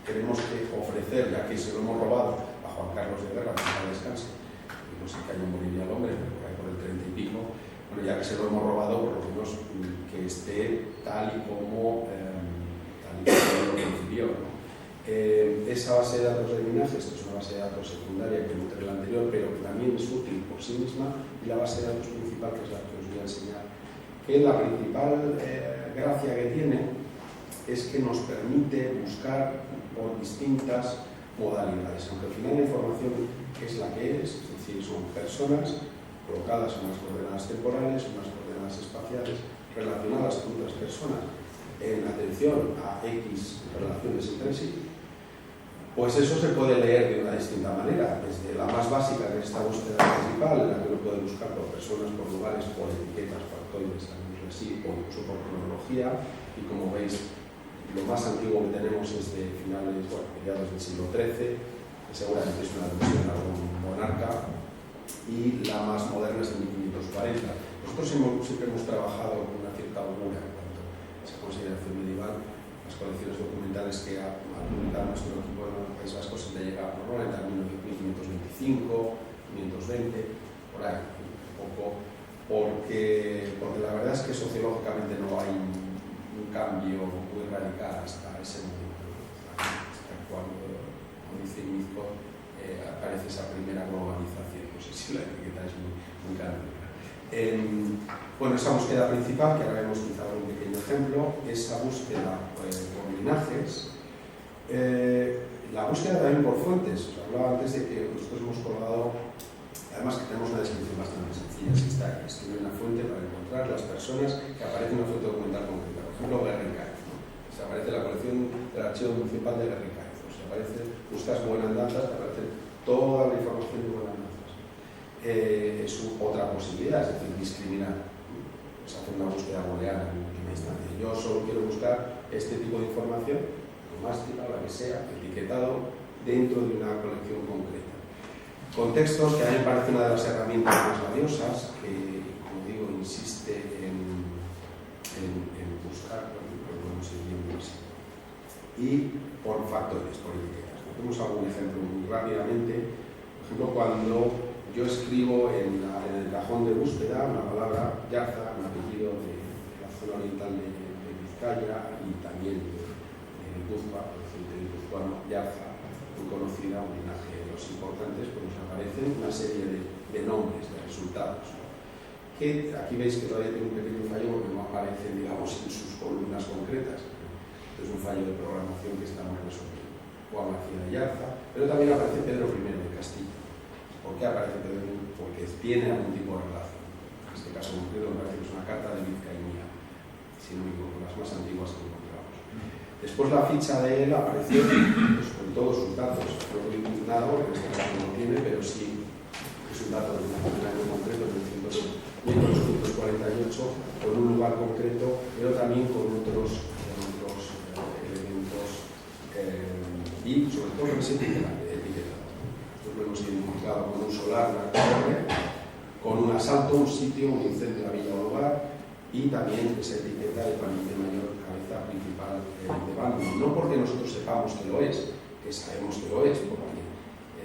tenemos que ofrecer, ya que se lo hemos robado a Juan Carlos de Guerra, que no descanse, y no sé qué año moriría el hombre, pero por ahí por el 30 y pico, bueno, ya que se lo hemos robado, por lo menos que esté tal y como lo concibió, ¿no? Esa base de datos de linajes, que es una base de datos secundaria que nutre la anterior, pero que también es útil por sí misma, y la base de datos principal, que es la que os voy a enseñar, que la principal gracia que tiene es que nos permite buscar por distintas modalidades, aunque al final la información es la que es decir, son personas colocadas en unas coordenadas temporales, unas coordenadas espaciales, relacionadas con otras personas en atención a X relaciones entre sí. Pues eso se puede leer de una distinta manera, desde la más básica, que es esta búsqueda principal, en la que uno puede buscar por personas, por lugares, por etiquetas, factores, así, o incluso por cronología, y como veis, lo más antiguo que tenemos es de finales, mediados del siglo XIII, que seguramente es una alusión a algún monarca, y la más moderna es de 1540. Nosotros siempre hemos trabajado con una cierta holgura en cuanto a esa consideración medieval. Las colecciones documentales que ha publicado nuestro equipo en el País Vasco se le llega normalmente a 1525, 520, por ahí, un poco, porque la verdad es que sociológicamente no hay un cambio muy radical hasta ese momento, hasta cuando, como dice Mizco, aparece esa primera globalización. No sé si la etiqueta es muy canónica. Bueno, esa búsqueda principal, que ahora hemos utilizado un pequeño ejemplo, esa búsqueda por linajes, la búsqueda también por fuentes. Os hablaba antes de que nosotros hemos colgado, además que tenemos una descripción bastante sencilla, si está aquí, escribir una fuente para encontrar las personas que aparecen en una fuente documental concreta. Por ejemplo, Guernica, ¿no? Se aparece la colección del archivo municipal de Guernica, se aparece, buscas buenandanzas, te aparece toda la información de buenandanzas. Es otra posibilidad, es decir, discriminar. Pues hacer una búsqueda booleana en última instancia. Yo solo quiero buscar este tipo de información, nomástica, la que sea, etiquetado dentro de una colección concreta. Contextos, que a mí me parece una de las herramientas más valiosas, que, como digo, insiste en buscar, podemos ir viendo así. Y por factores, por etiquetas. Tenemos algún ejemplo muy rápidamente. Por ejemplo, cuando yo escribo en el cajón de búsqueda una palabra Yarza, un apellido de la zona oriental de Vizcaya y también de Guipúzcoa, por decir, de guipuzcoano, Yarza, muy conocida, un linaje de los importantes, pues nos aparecen una serie de nombres, de resultados, ¿no? Que aquí veis que todavía tiene un pequeño fallo porque no aparecen, digamos, en sus columnas concretas. Es un fallo de programación que estamos resolviendo. Juan García de Yarza, pero también aparece Pedro I de Castilla. ¿Por qué aparece Pedro I? Porque tiene algún tipo de relación. En este caso concreto me parece que es una carta de vizcaínía, si no me equivoco, las más antiguas que encontramos. Después la ficha de él apareció pues, con todos sus datos. No lo he nada porque en este caso no lo tiene, pero sí es un dato de un año concreto, de 1848, con un lugar concreto, pero también con otros elementos y sobre todo con ese etiquetado. Lo hemos identificado con un solar, una torre, con un asalto, un sitio, un incendio, la villa o lugar, y también esa etiqueta de pariente mayor, cabeza principal de bando. No porque nosotros sepamos que lo es, que sabemos que lo es, porque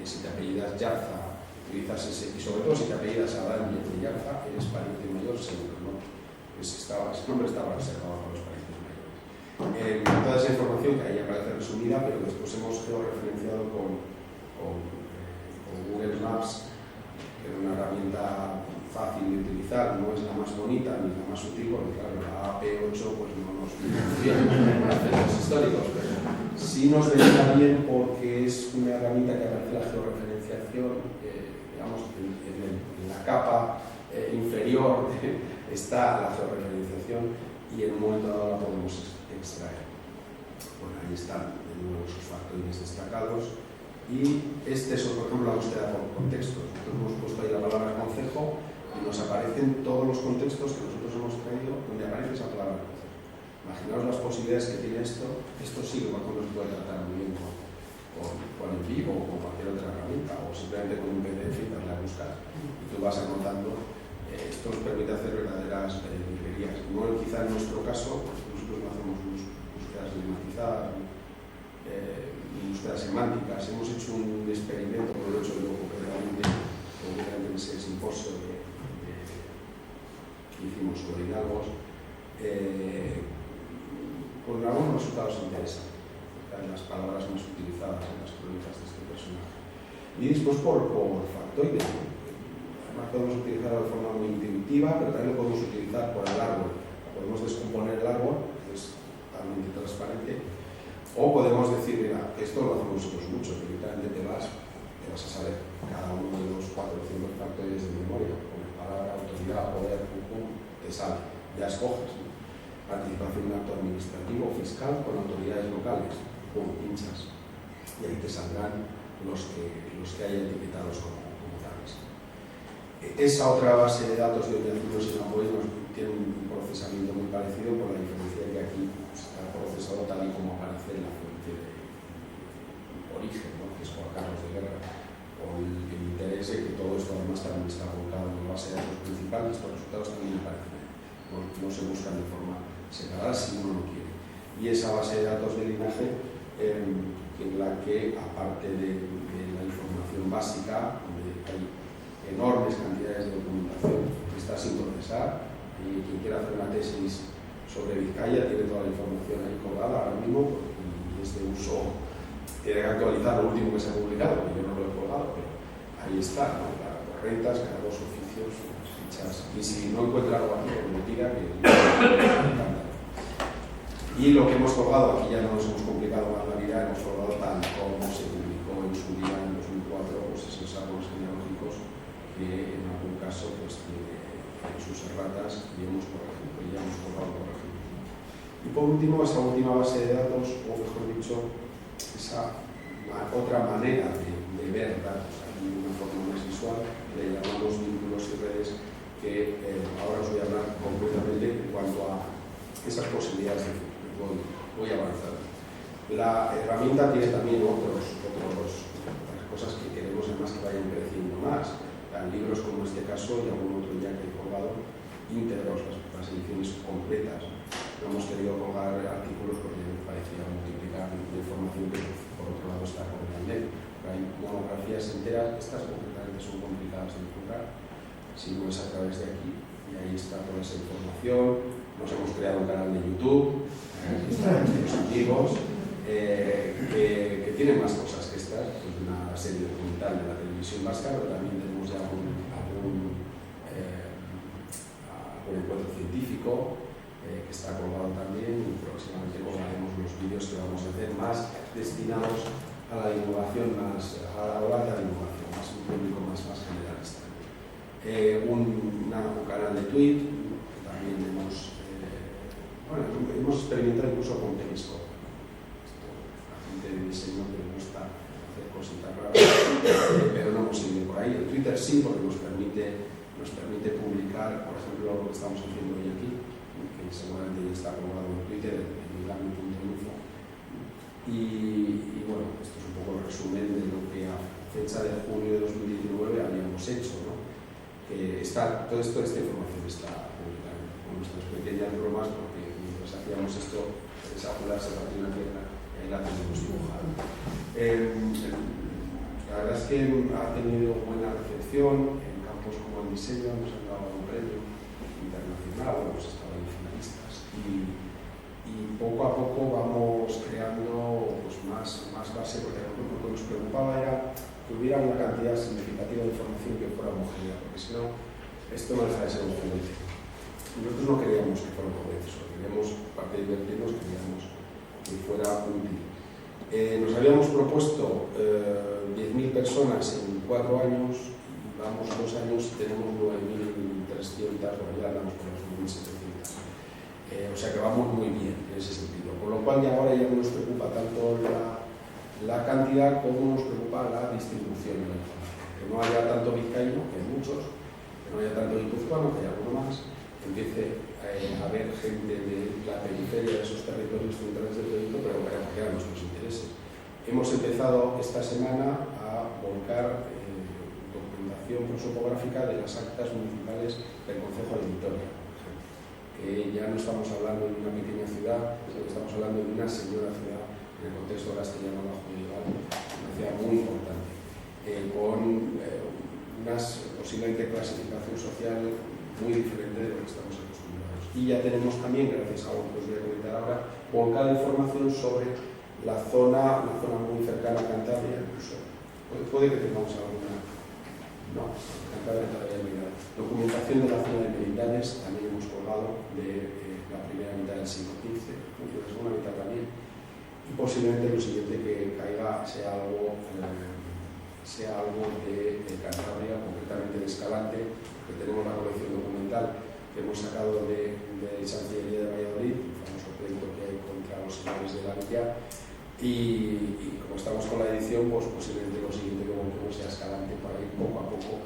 si te apellidas Yarza, utilizas ese, y sobre todo si te apellidas Adán y de Yarza, eres pariente mayor seguro, ¿no? Pues ese nombre estaba reservado para los parientes mayores. Toda esa información que ahí aparece resumida, pero después hemos georreferenciado con Google Maps, que es una herramienta fácil de utilizar, no es la más bonita ni la más útil, porque claro, la AP8 pues no nos viene muy bien para efectos históricos, pero sí nos vendría bien porque es una herramienta que aparece la georreferenciación, digamos, en la capa inferior está la georreferenciación y en un momento dado la podemos extraer. Bueno, ahí están de nuevo sus factores destacados. Y este es, por ejemplo, la búsqueda por contextos. Nosotros hemos puesto ahí la palabra concejo y nos aparecen todos los contextos que nosotros hemos traído donde aparece esa palabra concejo. Imaginaos las posibilidades que tiene esto. Esto sí que por ejemplo se puede tratar muy bien con el vivo o con cualquier otra herramienta, o simplemente con un PDF y darle a buscar. Y tú vas anotando. Esto nos permite hacer verdaderas bibliotecas librerías. No, quizá en nuestro caso, nosotros no hacemos búsquedas lematizadas, búsquedas semánticas. Hemos hecho un experimento, como lo he hecho luego concretamente en ese simposio que hicimos sobre diálogos, con algunos resultados interesantes, las palabras más utilizadas en las crónicas de este personaje. Y después por factoides, ¿no? Además podemos utilizarlo de forma muy intuitiva, pero también lo podemos utilizar por el árbol. Podemos descomponer el árbol, que es totalmente transparente, o podemos decir, mira, esto lo hacemos nosotros mucho, que literalmente te vas a saber cada uno de los 400 factoides de memoria, con palabra, autoridad, poder, te sale, ya escoges, ¿no? Participación en un acto administrativo o fiscal con autoridades locales, pinchas, y ahí te saldrán los que hay etiquetados como tales. Esa otra base de datos de orientación en Apoyo tiene un procesamiento muy parecido, por la diferencia de que aquí está procesado tal y como aparece en la fuente de origen, ¿no? Que es Juan Carlos de Guerra, o el interés de que todo esto además también está volcado en la base de datos principal, y estos resultados también aparecen, no se buscan de forma separada si uno no quiere. Y esa base de datos de linaje, en la que, aparte de la información básica, donde hay enormes cantidades de documentación que está sin procesar, y quien quiera hacer una tesis sobre Vizcaya tiene toda la información ahí colgada ahora mismo, y es de uso, tiene que actualizar lo último que se ha publicado, porque yo no lo he colgado, pero ahí está, ¿no? Para rentas, cada dos oficios, fichas, y si no encuentra algo aquí, que me pida, que y lo que hemos colgado, aquí ya no nos hemos complicado más la vida, hemos colgado tal como se publicó en su día en 2004, pues esos árboles genealógicos que en algún caso pues tiene sus erratas y hemos corregido, y ya hemos colgado corregido. Y por último, esa última base de datos, o mejor dicho, esa otra manera de ver datos, aquí de una forma más visual, le llamamos vínculos y redes, que ahora os voy a hablar concretamente en cuanto a esas posibilidades de futuro. Voy avanzando. La herramienta tiene también otras cosas que queremos además que vayan creciendo más. Libros como este caso y algún otro ya que he colgado, íntegros, las ediciones completas. No hemos querido colgar artículos porque me parecía multiplicar la información que por otro lado está con Internet. Hay monografías enteras, estas concretamente son complicadas de encontrar, si no es a través de aquí, y ahí está toda esa información. Nos hemos creado un canal de YouTube, están nuestros amigos, que tienen más cosas que estas, pues una serie documental de la televisión vasca, pero también tenemos ya algún encuentro científico que está colgado también, y próximamente colgaremos los vídeos que vamos a hacer más destinados a la divulgación, a la hora de la divulgación, más un público más generalista. Un canal de Twitch, que también hemos experimentado incluso con Periscope. La gente de diseño que le gusta hacer cositas raras, pero no hemos ido por ahí. El Twitter sí, porque nos permite publicar, por ejemplo, lo que estamos haciendo hoy aquí, que seguramente ya está colgado en Twitter, en milagro.info. Y bueno, esto es un poco el resumen de lo que a fecha de junio de 2019 habíamos hecho, ¿no? Toda esta información está publicada con nuestras pequeñas bromas, porque mientras hacíamos esto, esa ola se partió una tierra y ahí la tenemos dibujada. La verdad es que ha tenido buena recepción en campos como el diseño, nos han dado un premio internacional, hemos estado en finalistas, y poco a poco vamos creando pues, más base, porque lo que nos preocupaba era que hubiera una cantidad significativa de información que fuera homogénea, porque si no, esto no deja de ser un juguete. Nosotros no queríamos que fuera un juguete, solo queríamos, aparte de divertirnos, queríamos que fuera útil. Nos habíamos propuesto 10.000 personas en 4 años, y vamos 2 años y tenemos 9.300, bueno, ya andamos por las 9.700. O sea que vamos muy bien en ese sentido, con lo cual ya ahora ya no nos preocupa tanto la cantidad como nos preocupa la distribución de la información. Que no haya tanto vizcaíno, que hay muchos, que no haya tanto guipuzcoano, que hay alguno más, que empiece a haber gente de la periferia de esos territorios centrales del proyecto, pero para apoyar nuestros intereses. Hemos empezado esta semana a volcar documentación prosopográfica de las actas municipales del Concejo de Vitoria, por ejemplo, Ya no estamos hablando de una pequeña ciudad, sino que estamos hablando de una señora ciudad en el contexto castellano bajo medieval, una ciudad muy importante, con una posiblemente clasificación social muy diferente de lo que estamos acostumbrados. Y ya tenemos también, gracias a algo que os voy a comentar ahora, volcada información sobre la zona muy cercana a Cantabria, incluso puede que tengamos alguna. No, Cantabria todavía no. Documentación de la zona de Merindanes también hemos colgado de la primera mitad del siglo XV, de la segunda mitad también. Y posiblemente lo siguiente que caiga sea algo de Cantabria, concretamente de Escalante, que tenemos la colección documental que hemos sacado de Chancillería de Valladolid, el famoso pleito que hay contra los señores de la villa. Y como estamos con la edición, pues posiblemente lo siguiente que volvemos sea Escalante para ir poco a poco.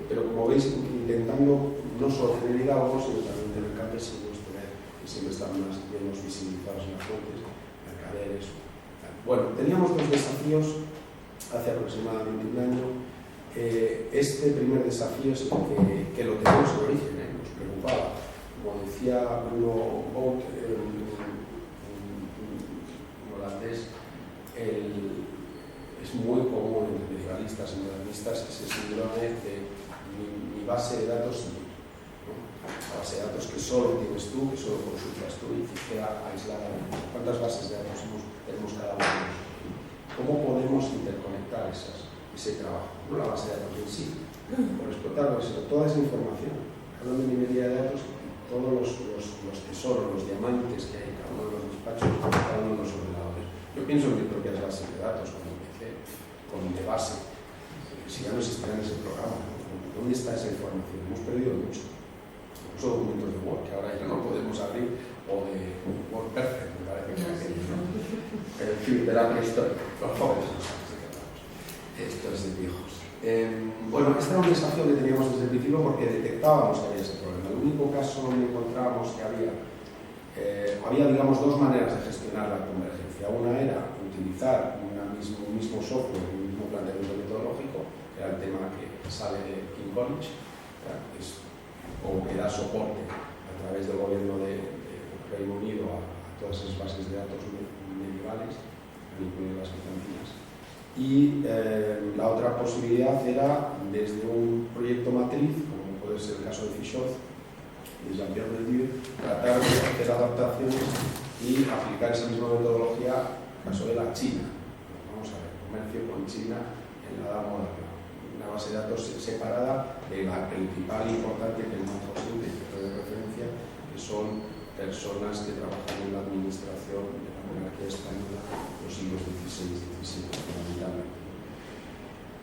Pero como veis, intentando no solo tener algo, sino también tener cambios que siempre están más menos visibilizados en las fuentes, mercaderes. Bueno, teníamos dos desafíos hace aproximadamente un año. Este primer desafío es el que lo tenemos en origen, nos preocupaba. Como decía Bruno Bout, holandés, es muy común entre medievalistas y modernistas ese síndrome de mi base de datos, ¿no? La base de datos que solo tienes tú, que solo consultas tú y que queda aislada. ¿Cuántas bases de datos tenemos cada uno de nosotros? ¿Cómo podemos interconectar ese trabajo? No la base de datos en sí, por explotar toda esa información. Hablando de minería de datos, todos los tesoros, los diamantes que hay en cada uno de los despachos, cada uno de los ordenadores. Yo pienso en mis propias bases de datos cuando empecé con mi de base. Si ya no existiera ese programa, ¿dónde está esa información? Hemos perdido mucho. Incluso documentos de Word, que ahora ya no podemos abrir, o de Word Perfect, me parece que es aquello, ¿no? En fin, de la prehistoria. Los jóvenes no saben de qué hablamos. Esto es de viejos. Bueno, este era un desafío que teníamos desde el principio porque detectábamos que había ese problema. El único caso donde encontrábamos que había, digamos, dos maneras de gestionar la convergencia. Una era utilizar un mismo software, un mismo planteamiento metodológico, que era el tema que sale de King College, o que da soporte a través del gobierno de Reino Unido a todas esas bases de datos medievales, incluidas las bizantinas. Y la otra posibilidad era, desde un proyecto matriz, como puede ser el caso de Fischoff, de Jean-Pierre Deldieu, tratar de hacer adaptaciones y aplicar esa misma metodología en el caso de la China. Vamos a ver, comercio con China en la Edad Moderna. Una base de datos separada de la principal importante que hemos siempre de referencia, que son personas que trabajan en la administración de la monarquía española en los siglos XVI y XVII, fundamentalmente.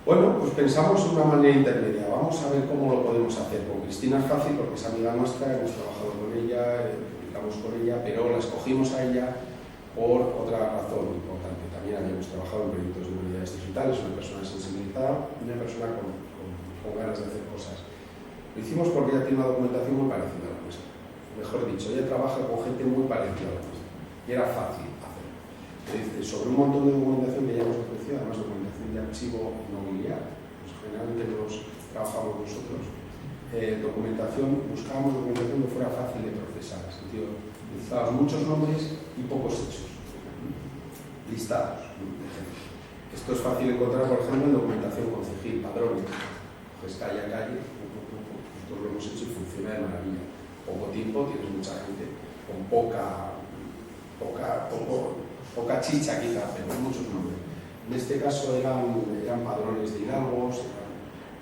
Bueno, pues pensamos en una manera intermedia. Vamos a ver cómo lo podemos hacer. Con Cristina es fácil porque es amiga nuestra, hemos trabajado con ella, publicamos con ella, pero la escogimos a ella por otra razón importante. También habíamos trabajado en proyectos de humanidades digitales, una persona sensibilizada y una persona con ganas de hacer cosas. Lo hicimos porque ella tiene una documentación muy parecida a la nuestra. Mejor dicho, ella trabaja con gente muy parecida a la nuestra. Y era fácil hacerlo. Sobre un montón de documentación que ya hemos ofrecido, además documentación de archivo nobiliario, pues generalmente los trabajamos nosotros, buscábamos documentación que fuera fácil de procesar, en sentido, necesitábamos muchos nombres y pocos hechos, listados, por ejemplo. Esto es fácil de encontrar, por ejemplo, en documentación concejil, padrones, pues calle a calle, nosotros lo hemos hecho y funciona de maravilla. Poco tiempo, tienes mucha gente con poca chicha quizá, pero muchos nombres. En este caso eran padrones de hidalgos,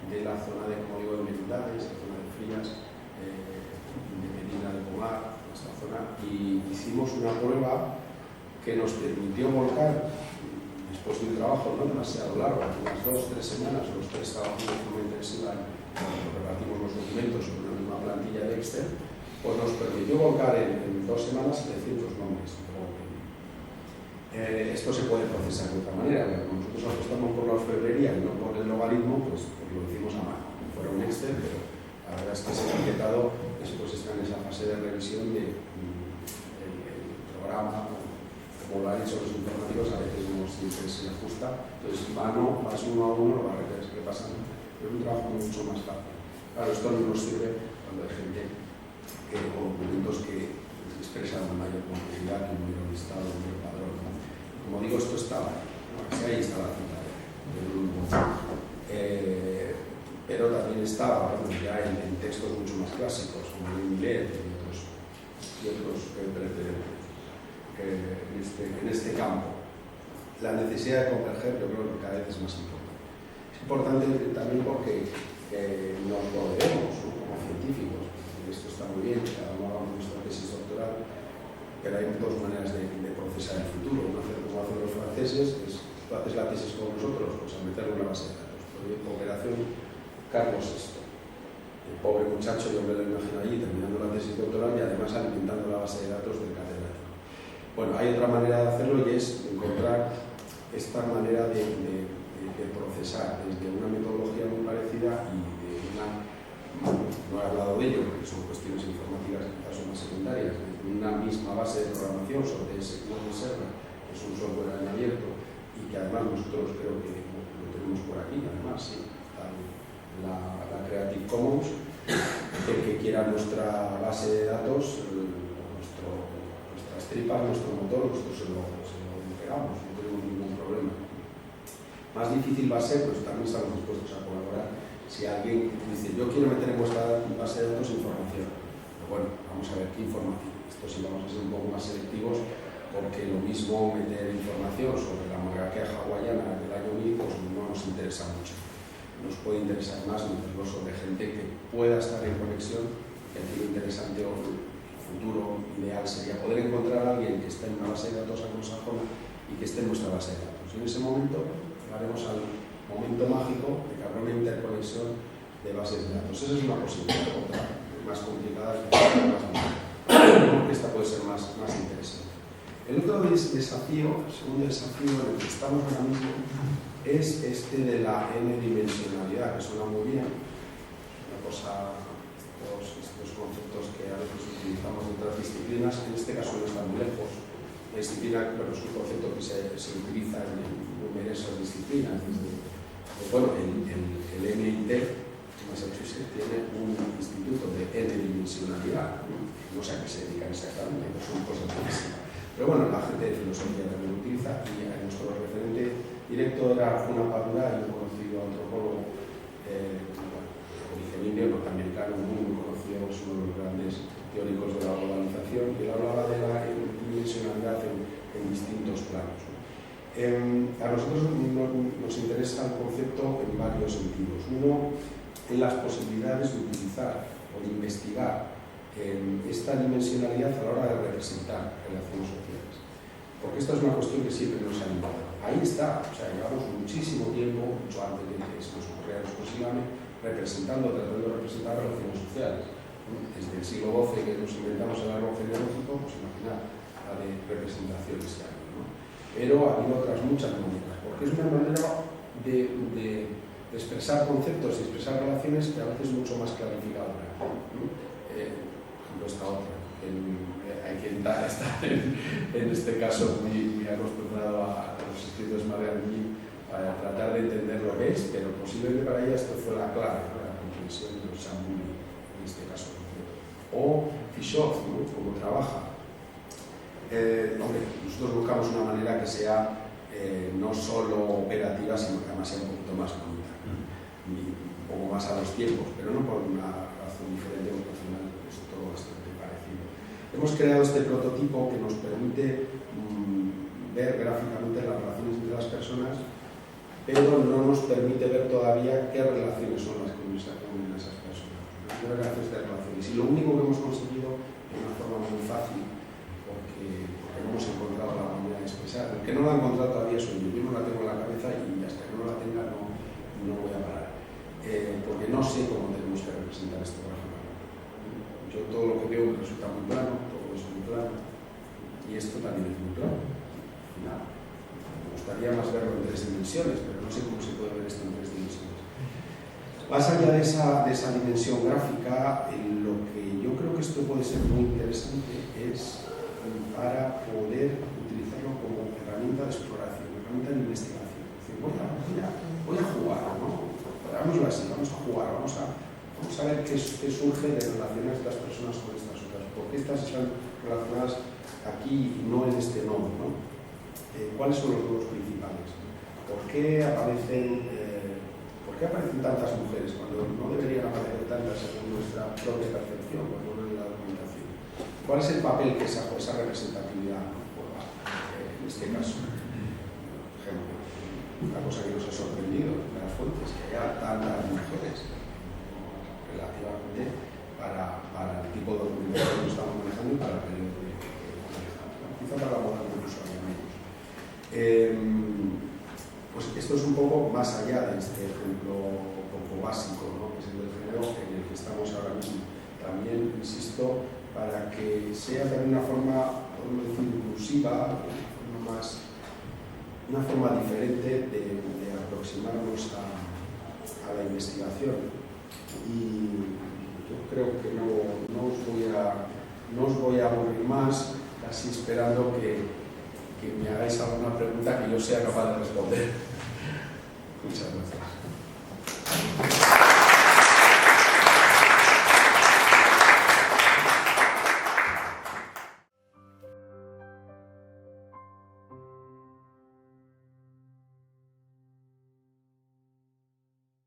de la zona de, como digo, de Merindanes, la zona de Frías, de Medina de Pomar, esta zona, y hicimos una prueba que nos permitió volcar, después de un trabajo no demasiado largo, unas 2-3 semanas, los 3 trabajos de forma intensiva, repartimos los documentos sobre una misma plantilla de Excel, pues nos permitió volcar en 2 semanas 700 nombres. Esto se puede procesar de otra manera. Como nosotros apostamos por la orfebrería y no por el logaritmo, pues lo hicimos a mano. Fuera un Excel, pero la verdad es que ese etiquetado después está en esa fase de revisión del programa. Como lo han hecho los informáticos, a veces no siempre se ajusta. Entonces, vas uno a uno, lo va a repasando. Pero es un trabajo mucho más fácil. Claro, esto no nos sirve cuando hay gente o documentos que expresan una mayor complejidad que un mero listado, un mero padrón, ¿no? Como digo, esto estaba, ¿no? Ahí está la cita del grupo. Pero también estaba, bueno, ya en textos mucho más clásicos, como el Millet y otros precedentes en este campo. La necesidad de converger, yo creo que cada vez es más importante. Es importante también porque nos lo debemos, ¿no? Como científicos. Esto está muy bien, cada uno hagamos nuestra tesis doctoral, pero hay dos maneras de procesar el futuro. Una, como hacen los franceses, es tú haces la tesis con nosotros, pues a meterlo en una base de datos. Proyecto Operación Carlos VI. El pobre muchacho, yo me lo imagino allí terminando la tesis doctoral y además alimentando la base de datos del catedrático. Bueno, hay otra manera de hacerlo y es encontrar esta manera de procesar desde una metodología muy parecida y de una, no he hablado de ello porque son cuestiones informáticas que quizás son más secundarias, de una misma base de programación sobre ese SQL Server, que es un software en abierto y que además nosotros creo que lo tenemos por aquí, además, sí, la Creative Commons. El que quiera nuestra base de datos, nuestras tripas, nuestro motor, nosotros se lo pegamos, no tenemos ningún problema. Más difícil va a ser, pues también estamos dispuestos a colaborar, si alguien dice, yo quiero meter en vuestra base de datos información. Pero bueno, vamos a ver qué información. Esto sí vamos a ser un poco más selectivos, porque lo mismo meter información sobre la monarquía hawaiana del año 1000, pues no nos interesa mucho. Nos puede interesar más meterlo sobre gente que pueda estar en conexión, que aquí lo interesante o el futuro ideal sería poder encontrar a alguien que esté en una base de datos anglosajona y que esté en nuestra base de datos. Y en ese momento llegaremos al momento mágico de que habrá una interconexión de bases de datos. Esa es una posibilidad, otra más complicada, porque esta puede ser más interesante. El otro desafío, el segundo desafío en el que estamos ahora mismo, es este de la n-dimensionalidad, que suena muy bien, una cosa, estos conceptos que a veces utilizamos en otras disciplinas, en este caso no están muy lejos. La disciplina, bueno, es un concepto que se utiliza en numerosas disciplinas. Bueno, el MIT, Massachusetts, tiene un instituto de n-dimensionalidad, no sé a qué se dedican exactamente, pero son cosas buenísimas. Pero bueno, la gente de filosofía también lo utiliza y nuestro referente directo era Juna Padura, un conocido antropólogo origen indio, norteamericano, muy conocido, es uno de los grandes teóricos de la globalización, y él hablaba de la dimensionalidad en distintos planos. A nosotros nos interesa el concepto en varios sentidos. Uno, en las posibilidades de utilizar o de investigar esta dimensionalidad a la hora de representar relaciones sociales. Porque esta es una cuestión que siempre nos ha limitado. Ahí está, o sea, llevamos muchísimo tiempo, mucho antes de que se nos ocurriera exclusivamente, tratando de representar relaciones sociales. Desde el siglo XII que nos inventamos el árbol genealógico, pues imaginad la de representaciones que hay, ¿no? Pero ha habido otras muchas maneras, porque es una manera de expresar conceptos y expresar relaciones que a veces es mucho más clarificadora, ¿no? Por ejemplo, esta otra. Hay quien está en este caso muy acostumbrado a los escritos de Margaret para tratar de entender lo que es, pero posiblemente para ella esto fue la clave, ¿no? La comprensión de los Sambuli, en este caso. O Fischoff, ¿no? Cómo trabaja. Hombre, nosotros buscamos una manera que sea no solo operativa, sino que además sea un poquito más bonita, y un poco más a los tiempos, pero no por una razón diferente, porque al final es todo bastante parecido. Hemos creado este prototipo que nos permite ver gráficamente las relaciones entre las personas, pero no nos permite ver todavía qué relaciones son las que unen esas personas. No hay relaciones de relaciones. Y lo único que hemos conseguido de una forma muy fácil, porque no hemos encontrado la manera de expresar. El que no la ha encontrado todavía soy yo. Yo no la tengo en la cabeza y hasta que no la tenga no voy a parar. Porque no sé cómo tenemos que representar esto gráficamente. Yo todo lo que veo me resulta muy plano, todo es muy plano, y esto también es muy plano. Al final, me gustaría más verlo en 3 dimensiones, pero no sé cómo se puede ver esto en 3 dimensiones. Más allá de esa dimensión gráfica, lo que yo creo que esto puede ser muy interesante es para poder utilizarlo como herramienta de exploración, herramienta de investigación. Es decir, voy a jugar, ¿no? Hagámoslo así, vamos a jugar, vamos a Vamos a ver qué surge de relacionar a estas personas con estas otras. ¿Por qué estas están relacionadas aquí y no en este nodo, ¿no? ¿Cuáles son los nodos principales? ¿Por qué aparecen tantas mujeres cuando no deberían aparecer tantas según nuestra propia percepción, cuando no en la documentación? ¿Cuál es el papel que esa representatividad juega en este caso? Por ejemplo, una cosa que nos ha sorprendido en las fuentes, que haya tantas mujeres relativamente para el tipo de documentación que estamos manejando y para el periodo que manejamos. Quizá para la moda incluso haya menos. Pues esto es un poco más allá de este ejemplo un poco básico, ¿no? Que es el del género en el que estamos ahora mismo. También, insisto, para que sea de una forma, podemos decir, inclusiva, una forma diferente de aproximarnos a la investigación. Y yo creo que no os voy a aburrir más, casi esperando que me hagáis alguna pregunta que yo sea capaz de responder. Muchas gracias.